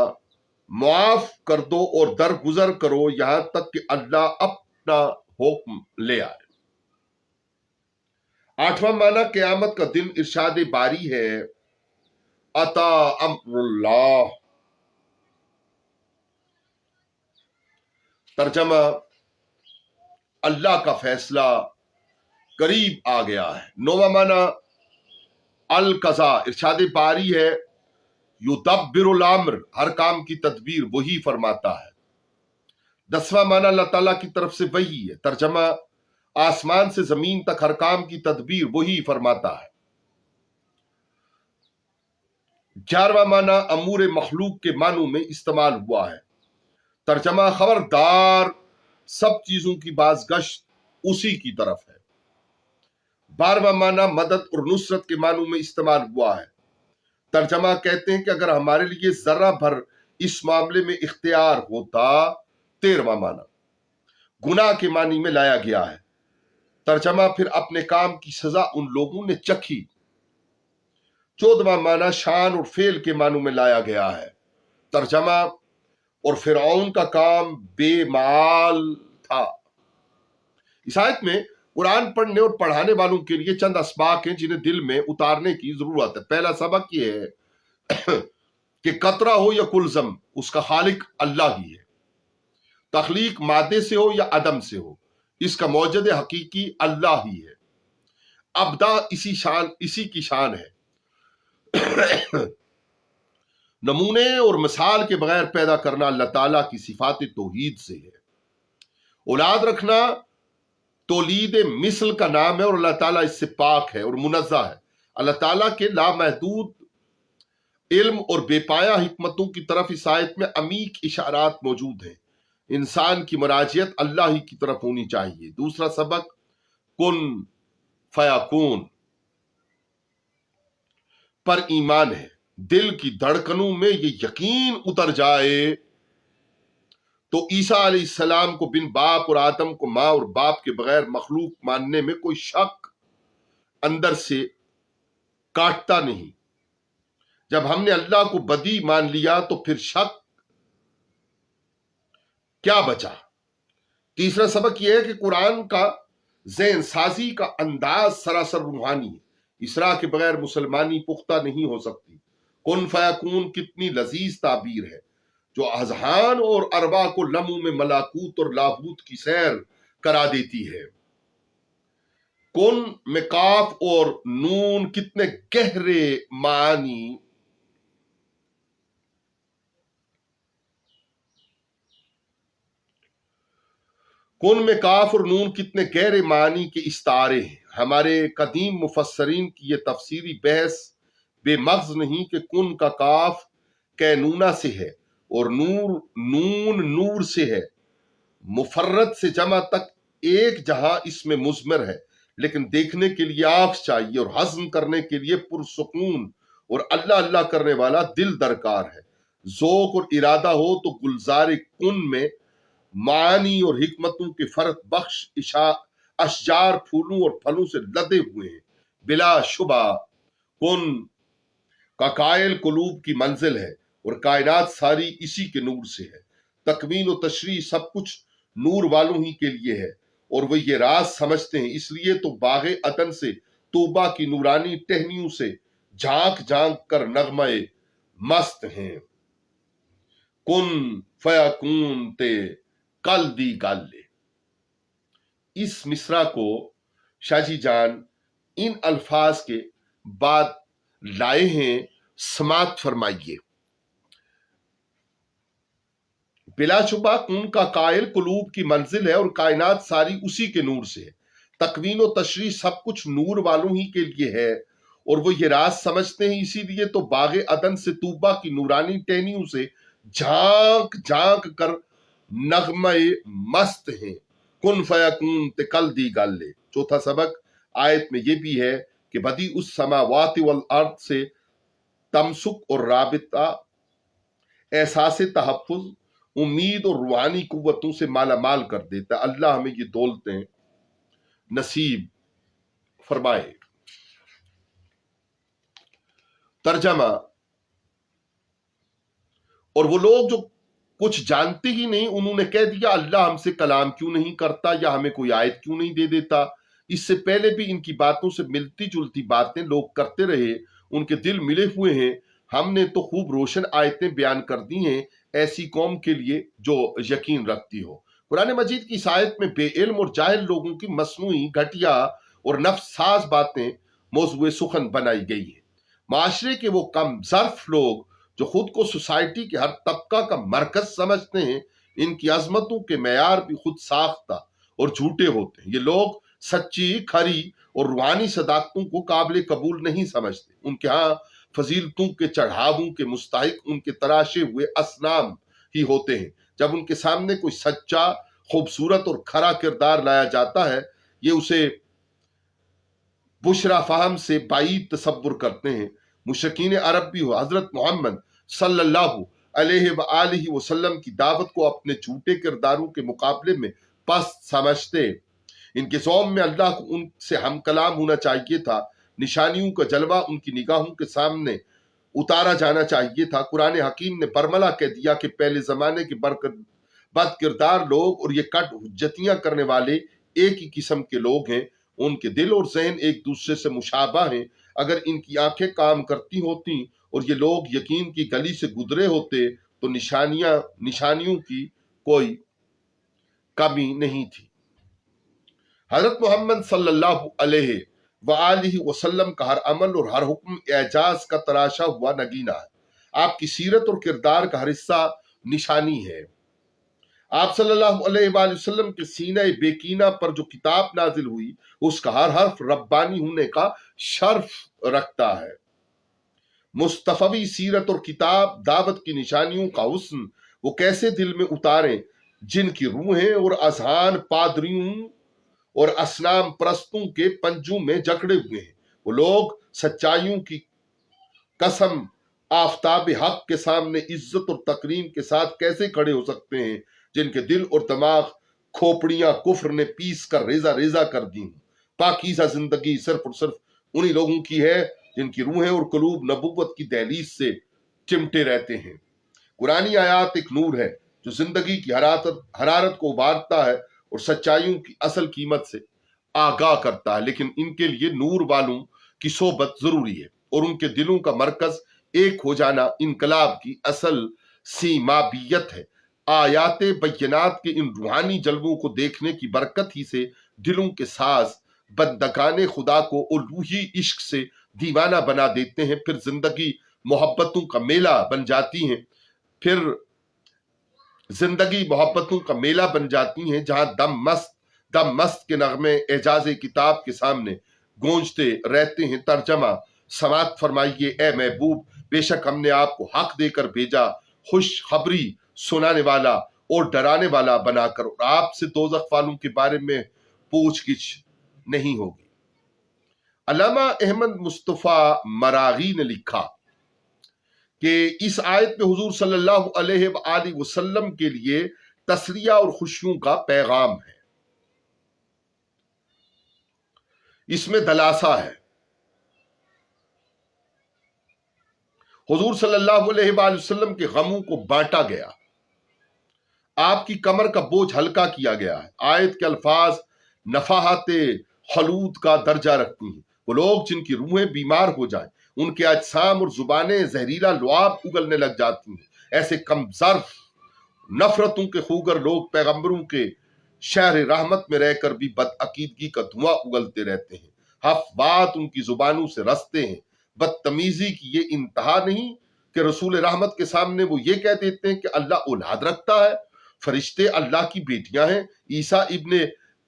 معاف کر دو اور درگزر کرو یہاں تک کہ اللہ اپنا حکم لے آئے۔ آٹھواں معنی قیامت کا دن، ارشاد باری ہے اتا امر اللہ، ترجمہ اللہ کا فیصلہ قریب آ گیا ہے۔ نوواں معنی القضاء، ارشاد باری ہے یدبر الامر، ہر کام کی تدبیر وہی فرماتا ہے۔ دسواں معنی اللہ تعالیٰ کی طرف سے وحی ہے، ترجمہ آسمان سے زمین تک ہر کام کی تدبیر وہی فرماتا ہے۔ 11واں معنی امور مخلوق کے معنوں میں استعمال ہوا ہے، ترجمہ خبردار سب چیزوں کی بازگشت اسی کی طرف ہے۔ 12واں معنی مدد اور نصرت کے معنوں میں استعمال ہوا ہے، ترجمہ کہتے ہیں کہ اگر ہمارے لیے ذرہ بھر اس معاملے میں اختیار ہوتا۔ 13واں معنی گناہ کے معنی میں لایا گیا ہے، ترجمہ پھر اپنے کام کی سزا ان لوگوں نے چکھی۔ 14واں معنی شان اور فعل کے معنوں میں لایا گیا ہے، ترجمہ اور فرعون کا کام بے مال تھا۔ اس آیت میں قرآن پڑھنے اور پڑھانے والوں کے لیے چند اسباق ہیں جنہیں دل میں اتارنے کی ضرورت ہے۔ پہلا سبق یہ ہے کہ قطرہ ہو یا کلزم، اس کا خالق اللہ ہی ہے۔ تخلیق مادے سے ہو یا عدم سے ہو، اس کا موجد حقیقی اللہ ہی ہے۔ ابدا اسی کی شان ہے۔ نمونے اور مثال کے بغیر پیدا کرنا اللہ تعالیٰ کی صفات توحید سے ہے۔ اولاد رکھنا تولید مثل کا نام ہے اور اللہ تعالیٰ اس سے پاک ہے اور منزہ ہے۔ اللہ تعالیٰ کے لامحدود علم اور بے پایا حکمتوں کی طرف اس آیت میں عمیق اشارات موجود ہیں۔ انسان کی مراجعت اللہ ہی کی طرف ہونی چاہیے۔ دوسرا سبق کن فیکون پر ایمان ہے۔ دل کی دھڑکنوں میں یہ یقین اتر جائے تو عیسیٰ علیہ السلام کو بن باپ اور آدم کو ماں اور باپ کے بغیر مخلوق ماننے میں کوئی شک اندر سے کاٹتا نہیں۔ جب ہم نے اللہ کو بدی مان لیا تو پھر شک کیا بچا؟ تیسرا سبق یہ ہے کہ قرآن کا ذہن سازی کا انداز سراسر روحانی ہے۔ اسرا کے بغیر مسلمانی پختہ نہیں ہو سکتی۔ کن فیکون کتنی لذیذ تعبیر ہے جو اذہان اور ارواح کو لمحوں میں ملاکوت اور لاہوت کی سیر کرا دیتی ہے۔ کن میں کاف اور نون کتنے گہرے معنی کن میں کاف اور نون کتنے گہرے معنی کے استعارے ہیں۔ ہمارے قدیم مفسرین کی یہ تفسیری بحث بے مغز نہیں کہ کن کا کاف کینونا سے ہے اور نون نور سے ہے۔ مفرد سے جمع تک ایک جہاں اس میں مضمر ہے، لیکن دیکھنے کے لیے آنکھ چاہیے اور ہضم کرنے کے لیے پرسکون اور اللہ اللہ کرنے والا دل درکار ہے۔ ذوق اور ارادہ ہو تو گلزار کن میں معانی اور حکمتوں کے فرق بخش اشجار پھولوں اور پھلوں سے لدے ہوئے ہیں۔ بلا شبہ کن کا قائل قلوب کی منزل ہے اور کائنات ساری اسی کے نور سے ہے۔ تکوین و تشریح سب کچھ نور والوں ہی کے لیے ہے اور وہ یہ راز سمجھتے ہیں، اس لیے تو باغ عدن سے توبہ کی نورانی ٹہنیوں سے جھانک جھانک کر نغمے مست ہیں، کن فیکون تے کل دی گل لے۔ اس مصرع کو شاہ جی جان ان الفاظ کے بعد لائے ہیں، سماعت فرمائیے۔ بلا شبہ کون کا قائل قلوب کی منزل ہے اور کائنات ساری اسی کے نور سے ہے۔ تکوین و تشریح سب کچھ نور والوں ہی کے لیے ہے اور وہ یہ راز سمجھتے ہیں، اسی لیے تو باغ عدن سے طوبہ کی نورانی ٹہنیوں سے جھانک جھانک کر نغمہ مست ہیں، کن فیکون تے کل دی گل لے۔ چوتھا سبق آیت میں یہ بھی ہے کہ بدی اس سماوات والارض سے تمسک اور رابطہ، احساس تحفظ، امید اور روحانی قوتوں سے مالا مال کر دیتا ہے۔ اللہ ہمیں یہ دولتیں نصیب فرمائے۔ ترجمہ، اور وہ لوگ جو کچھ جانتے ہی نہیں، انہوں نے کہہ دیا اللہ ہم سے کلام کیوں نہیں کرتا یا ہمیں کوئی آیت کیوں نہیں دے دیتا۔ اس سے پہلے بھی ان کی باتوں سے ملتی جلتی باتیں لوگ کرتے رہے، ان کے دل ملے ہوئے ہیں۔ ہم نے تو خوب روشن آیتیں بیان کر دی ہیں ایسی قوم کے لیے جو یقین رکھتی ہو۔ قرآن مجید کی اس آیت میں بے علم اور جاہل لوگوں کی مصنوعی، گھٹیا اور نفس ساز باتیں موضوع سخن بنائی گئی ہیں۔ معاشرے کے وہ کم ظرف لوگ جو خود کو سوسائٹی کے ہر طبقہ کا مرکز سمجھتے ہیں، ان کی عظمتوں کے معیار بھی خود ساختہ اور جھوٹے ہوتے ہیں۔ یہ لوگ سچی، کھری اور روحانی صداقتوں کو قابل قبول نہیں سمجھتے۔ ان کے ہاں فضیلتوں کے چڑھاووں کے مستحق ان کے تراشے ہوئے اصنام ہی ہوتے ہیں۔ جب ان کے سامنے کوئی سچا، خوبصورت اور کھرا کردار لایا جاتا ہے، یہ اسے بشرا فہم سے بعید تصور کرتے ہیں۔ مشرکین عرب بھی ہو حضرت محمد صلی اللہ علیہ وآلہ وسلم کی دعوت کو اپنے جھوٹے کرداروں کے مقابلے میں پست سمجھتے۔ ان کے ذوم میں اللہ کو ان سے ہم کلام ہونا چاہیے تھا، نشانیوں کا جلوہ ان کی نگاہوں کے سامنے اتارا جانا چاہیے تھا۔ قرآن حکیم نے برملا کہہ دیا کہ پہلے زمانے کے بد کردار لوگ اور یہ کٹ حجتیاں کرنے والے ایک ہی قسم کے لوگ ہیں۔ ان کے دل اور ذہن ایک دوسرے سے مشابہ ہیں۔ اگر ان کی آنکھیں کام کرتی ہوتی اور یہ لوگ یقین کی گلی سے گزرے ہوتے تو نشانیوں کی کوئی کمی نہیں تھی۔ حضرت محمد صلی اللہ علیہ وآلہ وسلم کا ہر عمل اور ہر حکم اعجاز کا تراشا ہوا نگینہ ہے۔ آپ کی سیرت اور کردار کا ہر حصہ نشانی ہے۔ آپ صلی اللہ علیہ وآلہ وسلم کے سینہ بے کینہ پر جو کتاب نازل ہوئی، اس کا ہر حرف ربانی ہونے کا شرف رکھتا ہے۔ مصطفی سیرت اور کتاب دعوت کی نشانیوں کا حسن وہ کیسے دل میں اتاریں جن کی روحیں اور اذہان پادریوں اور اصنام پرستوں کے پنجوں میں جکڑے ہوئے ہیں۔ وہ لوگ سچائیوں کی قسم آفتاب حق کے سامنے عزت اور تکریم کے ساتھ کیسے کھڑے ہو سکتے ہیں جن کے دل اور دماغ کھوپڑیاں کفر نے پیس کر ریزہ ریزہ کر دی ہیں۔ پاکیزہ زندگی صرف اور صرف انہی لوگوں کی ہے جن کی روحیں اور قلوب نبوت کی دہلیز سے چمٹے رہتے ہیں۔ قرآنی آیات ایک نور ہے جو زندگی کی حرارت کو ابھارتا ہے اور سچائیوں کی اصل قیمت سے آگاہ کرتا ہے، لیکن ان کے لیے نور والوں کی صحبت ضروری ہے اور ان کے دلوں کا مرکز ایک ہو جانا انقلاب کی اصل سیمابیت ہے۔ آیات بینات کے ان روحانی جلووں کو دیکھنے کی برکت ہی سے دلوں کے ساز بندگان خدا کو الوہی عشق سے دیوانہ بنا دیتے ہیں، پھر زندگی محبتوں کا میلہ بن جاتی ہیں، جہاں دم مست کے نغمے اعجاز کتاب کے سامنے گونجتے رہتے ہیں۔ ترجمہ، سماعت فرمائیے اے محبوب، بے شک ہم نے آپ کو حق دے کر بھیجا، خوش خبری سنانے والا اور ڈرانے والا بنا کر، اور آپ سے دوزخ والوں کے بارے میں پوچھ گچھ نہیں ہوگی۔ علامہ احمد مصطفیٰ مراغی نے لکھا کہ اس آیت میں حضور صلی اللہ علیہ وآلہ وسلم کے لیے تسلیہ اور خوشیوں کا پیغام ہے، اس میں دلاسا ہے۔ حضور صلی اللہ علیہ وآلہ وسلم کے غموں کو بانٹا گیا، آپ کی کمر کا بوجھ ہلکا کیا گیا ہے۔ آیت کے الفاظ نفحات خلود کا درجہ رکھتی ہیں۔ وہ لوگ جن کی روحیں بیمار ہو جائیں، ان کے اجسام اور زبانیں زہریلا لعاب اگلنے لگ جاتی ہیں، ایسے کم ظرف نفرتوں کے خوگر لوگ پیغمبروں کے شہر رحمت میں رہ کر بھی بدعقیدگی کا دھواں اگلتے رہتے ہیں، بات ان کی زبانوں سے رستے ہیں۔ بدتمیزی کی یہ انتہا نہیں کہ رسول رحمت کے سامنے وہ یہ کہہ دیتے ہیں کہ اللہ اولاد رکھتا ہے، فرشتے اللہ کی بیٹیاں ہیں، عیسیٰ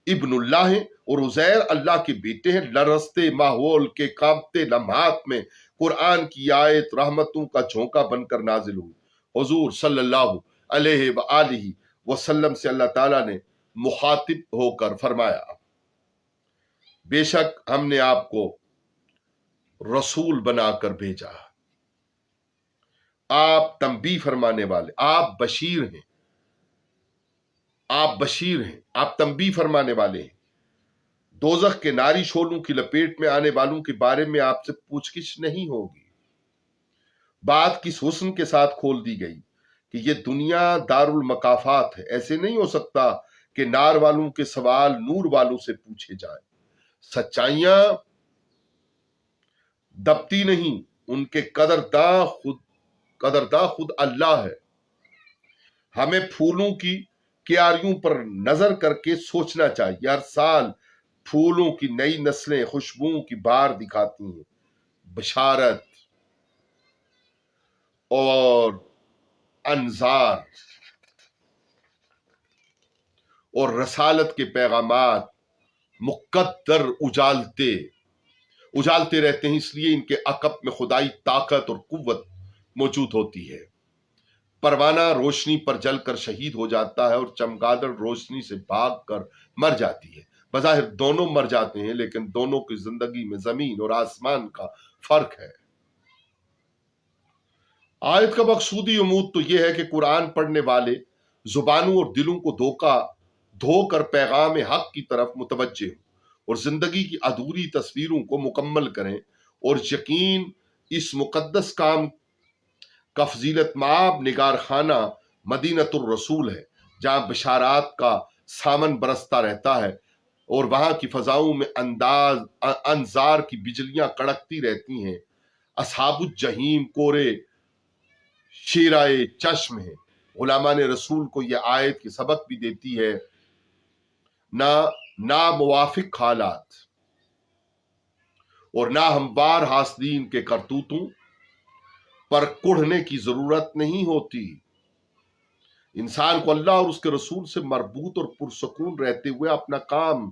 ابن اللہ ہیں اور عزیر اللہ کے بیٹے ہیں۔ لرزتے ماحول کے کانپتے لمحات میں قرآن کی آیت رحمتوں کا جھونکا بن کر نازل ہوئی۔ حضور صلی اللہ علیہ وآلہ وسلم سے اللہ تعالیٰ نے مخاطب ہو کر فرمایا، بے شک ہم نے آپ کو رسول بنا کر بھیجا، آپ تنبیہ فرمانے والے، آپ بشیر ہیں، آپ تنبیہ فرمانے والے ہیں۔ دوزخ کے ناری شولوں کی لپیٹ میں آنے والوں کے بارے میں آپ سے پوچھ گچھ نہیں ہوگی۔ بات کس حسن کے ساتھ کھول دی گئی کہ یہ دنیا دار المکافات ہے، ایسے نہیں ہو سکتا کہ نار والوں کے سوال نور والوں سے پوچھے جائیں۔ سچائیاں دبتی نہیں، ان کے قدرداں خود اللہ ہے۔ ہمیں پھولوں کی کیاریوں پر نظر کر کے سوچنا چاہیے، ہر سال پھولوں کی نئی نسلیں خوشبوؤں کی بہار دکھاتی ہیں۔ بشارت اور انذار اور رسالت کے پیغامات مقدر اجالتے رہتے ہیں، اس لیے ان کے عقب میں خدائی طاقت اور قوت موجود ہوتی ہے۔ پروانہ روشنی پر جل کر شہید ہو جاتا ہے اور چمگادڑ روشنی سے بھاگ کر مر جاتی ہے۔ بظاہر دونوں مر جاتے ہیں، لیکن دونوں کی زندگی میں زمین اور آسمان کا فرق ہے۔ آیت کا مقصودی عمود تو یہ ہے کہ قرآن پڑھنے والے زبانوں اور دلوں کو دھو کر پیغام حق کی طرف متوجہ ہوں اور زندگی کی ادھوری تصویروں کو مکمل کریں، اور یقین اس مقدس کام کا فضیلت مآب نگار خانہ مدینۃ الرسول ہے، جہاں بشارات کا سامن برستا رہتا ہے اور وہاں کی فضاؤں میں انذار کی بجلیاں کڑکتی رہتی ہیں۔ اصحاب الجحیم کورے شیرائے چشم ہے۔ علماء رسول کو یہ آیت کی سبق بھی دیتی ہے، نہ موافق حالات اور نہ ہموار حاسدین کے کرتوتوں پر کڑھنے کی ضرورت نہیں ہوتی۔ انسان کو اللہ اور اس کے رسول سے مربوط اور پرسکون رہتے ہوئے اپنا کام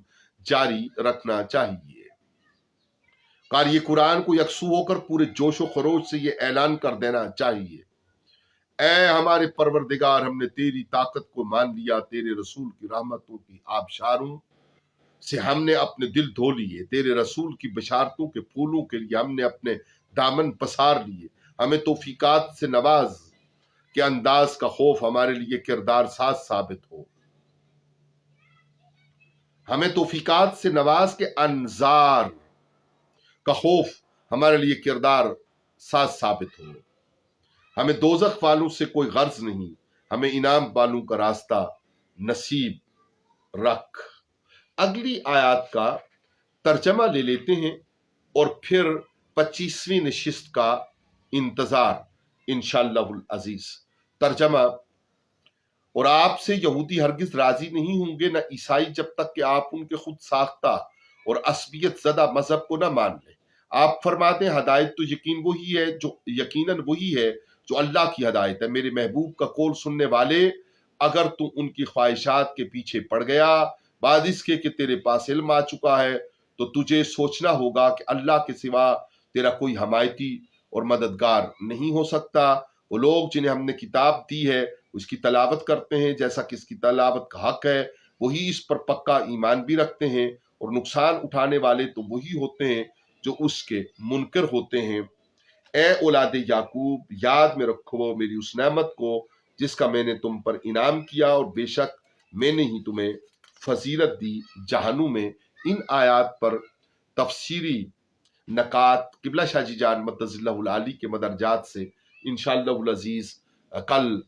جاری رکھنا چاہیے۔ قاری قرآن کو یکسو ہو کر پورے جوش و خروش سے یہ اعلان کر دینا چاہیے، اے ہمارے پروردگار، ہم نے تیری طاقت کو مان لیا، تیرے رسول کی رحمتوں کی آبشاروں سے ہم نے اپنے دل دھو لیے، تیرے رسول کی بشارتوں کے پھولوں کے لیے ہم نے اپنے دامن پسار لیے۔ ہمیں توفیقات سے نواز کے انداز کا خوف ہمارے لیے کردار ساز ثابت ہو، ہمیں توفیقات سے نواز کے انذار کا خوف ہمارے لیے کردار ساز ثابت ہو۔ ہمیں دوزخ والوں سے کوئی غرض نہیں، ہمیں انعام والوں کا راستہ نصیب رکھ۔ اگلی آیات کا ترجمہ لے لیتے ہیں اور پھر 25ویں نشست کا انتظار انشاءاللہ العزیز۔ ترجمہ: اور آپ سے یہودی ہرگز راضی نہیں ہوں گے، نہ عیسائی، جب تک کہ آپ ان کے خود ساختہ اور عصبیت زدہ مذہب کو نہ مان لیں۔ آپ فرماتے ہیں ہدایت تو یقیناً وہی ہے جو اللہ کی ہدایت ہے۔ میرے محبوب کا قول سننے والے، اگر تو ان کی خواہشات کے پیچھے پڑ گیا بعد اس کے کہ تیرے پاس علم آ چکا ہے، تو تجھے سوچنا ہوگا کہ اللہ کے سوا تیرا کوئی حمایتی اور مددگار نہیں ہو سکتا۔ وہ لوگ جنہیں ہم نے کتاب دی ہے اس کی تلاوت کرتے ہیں جیسا کہ اس کی تلاوت کا حق ہے، وہی اس پر پکا ایمان بھی رکھتے ہیں، اور نقصان اٹھانے والے تو وہی ہوتے ہیں جو اس کے منکر ہوتے ہیں۔ اے اولاد یعقوب، یاد میں رکھو میری اس نعمت کو جس کا میں نے تم پر انعام کیا، اور بے شک میں نے ہی تمہیں فضیلت دی جہانوں میں۔ ان آیات پر تفسیری نکات قبلہ شاہ جی جان مدظ اللہ العالی کے مدرجات سے انشاءاللہ العزیز کل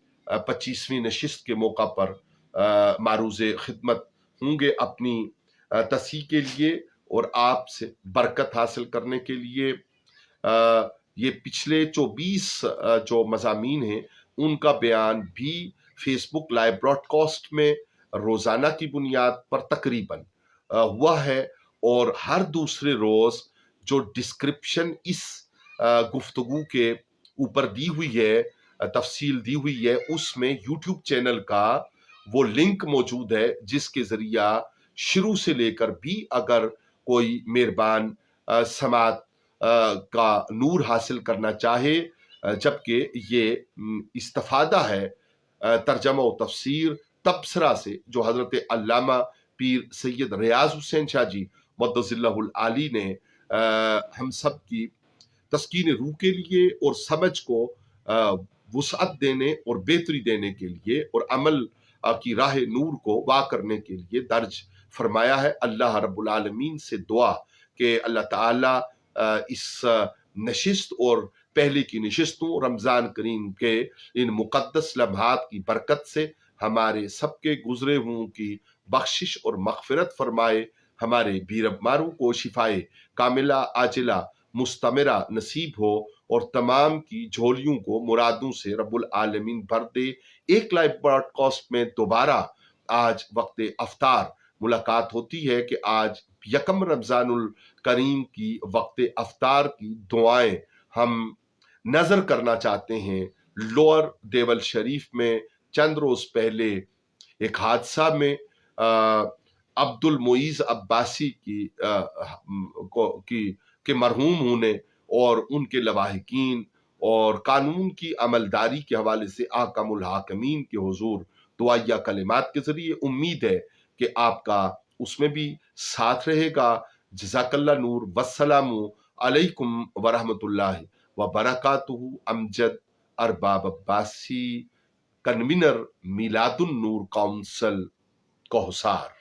25ویں نشست کے موقع پر معروض خدمت ہوں گے اپنی تصحیح کے لیے اور آپ سے برکت حاصل کرنے کے لیے یہ پچھلے 24 جو مضامین ہیں ان کا بیان بھی فیس بک لائیو براڈ کاسٹ میں روزانہ کی بنیاد پر تقریباً ہوا ہے، اور ہر دوسرے روز جو ڈسکرپشن اس گفتگو کے اوپر دی ہوئی ہے، تفصیل دی ہوئی ہے، اس میں یوٹیوب چینل کا وہ لنک موجود ہے جس کے ذریعہ شروع سے لے کر بھی اگر کوئی مہربان سماعت کا نور حاصل کرنا چاہے، جبکہ یہ استفادہ ہے ترجمہ و تفسیر تبصرہ سے جو حضرت علامہ پیر سید ریاض حسین شاہ جی مقدس اللہ العالی نے ہم سب کی تسکین روح کے لیے اور سمجھ کو وسعت دینے اور بہتری دینے کے لیے اور عمل کی راہ نور کو وا کرنے کے لیے درج فرمایا ہے۔ اللہ رب العالمین سے دعا کہ اللہ تعالی اس نشست اور پہلے کی نشستوں رمضان کریم کے ان مقدس لمحات کی برکت سے ہمارے سب کے گزرے ہوں کی بخشش اور مغفرت فرمائے، ہمارے بیماروں کو شفائے کاملہ عاجلہ مستمرہ نصیب ہو، اور تمام کی جھولیوں کو مرادوں سے رب العالمین بھر دے۔ ایک لائیو براڈ کاسٹ میں دوبارہ آج وقت افطار ملاقات ہوتی ہے کہ آج یکم رمضان الکریم کی وقت افطار کی دعائیں ہم نظر کرنا چاہتے ہیں۔ لوور دیول شریف میں چند روز پہلے ایک حادثہ میں عبد المعیز عباسی کے مرحوم ہونے اور ان کے لواحقین اور قانون کی عملداری کے حوالے سے حاکم الحاکمین کے حضور دعائیہ کلمات کے ذریعے امید ہے کہ آپ کا اس میں بھی ساتھ رہے گا۔ جزاک اللہ نور، والسلام علیکم ورحمۃ اللہ وبرکاتہ۔ امجد ارباب عباسی، کنوینر میلاد النور کونسل کوہسار۔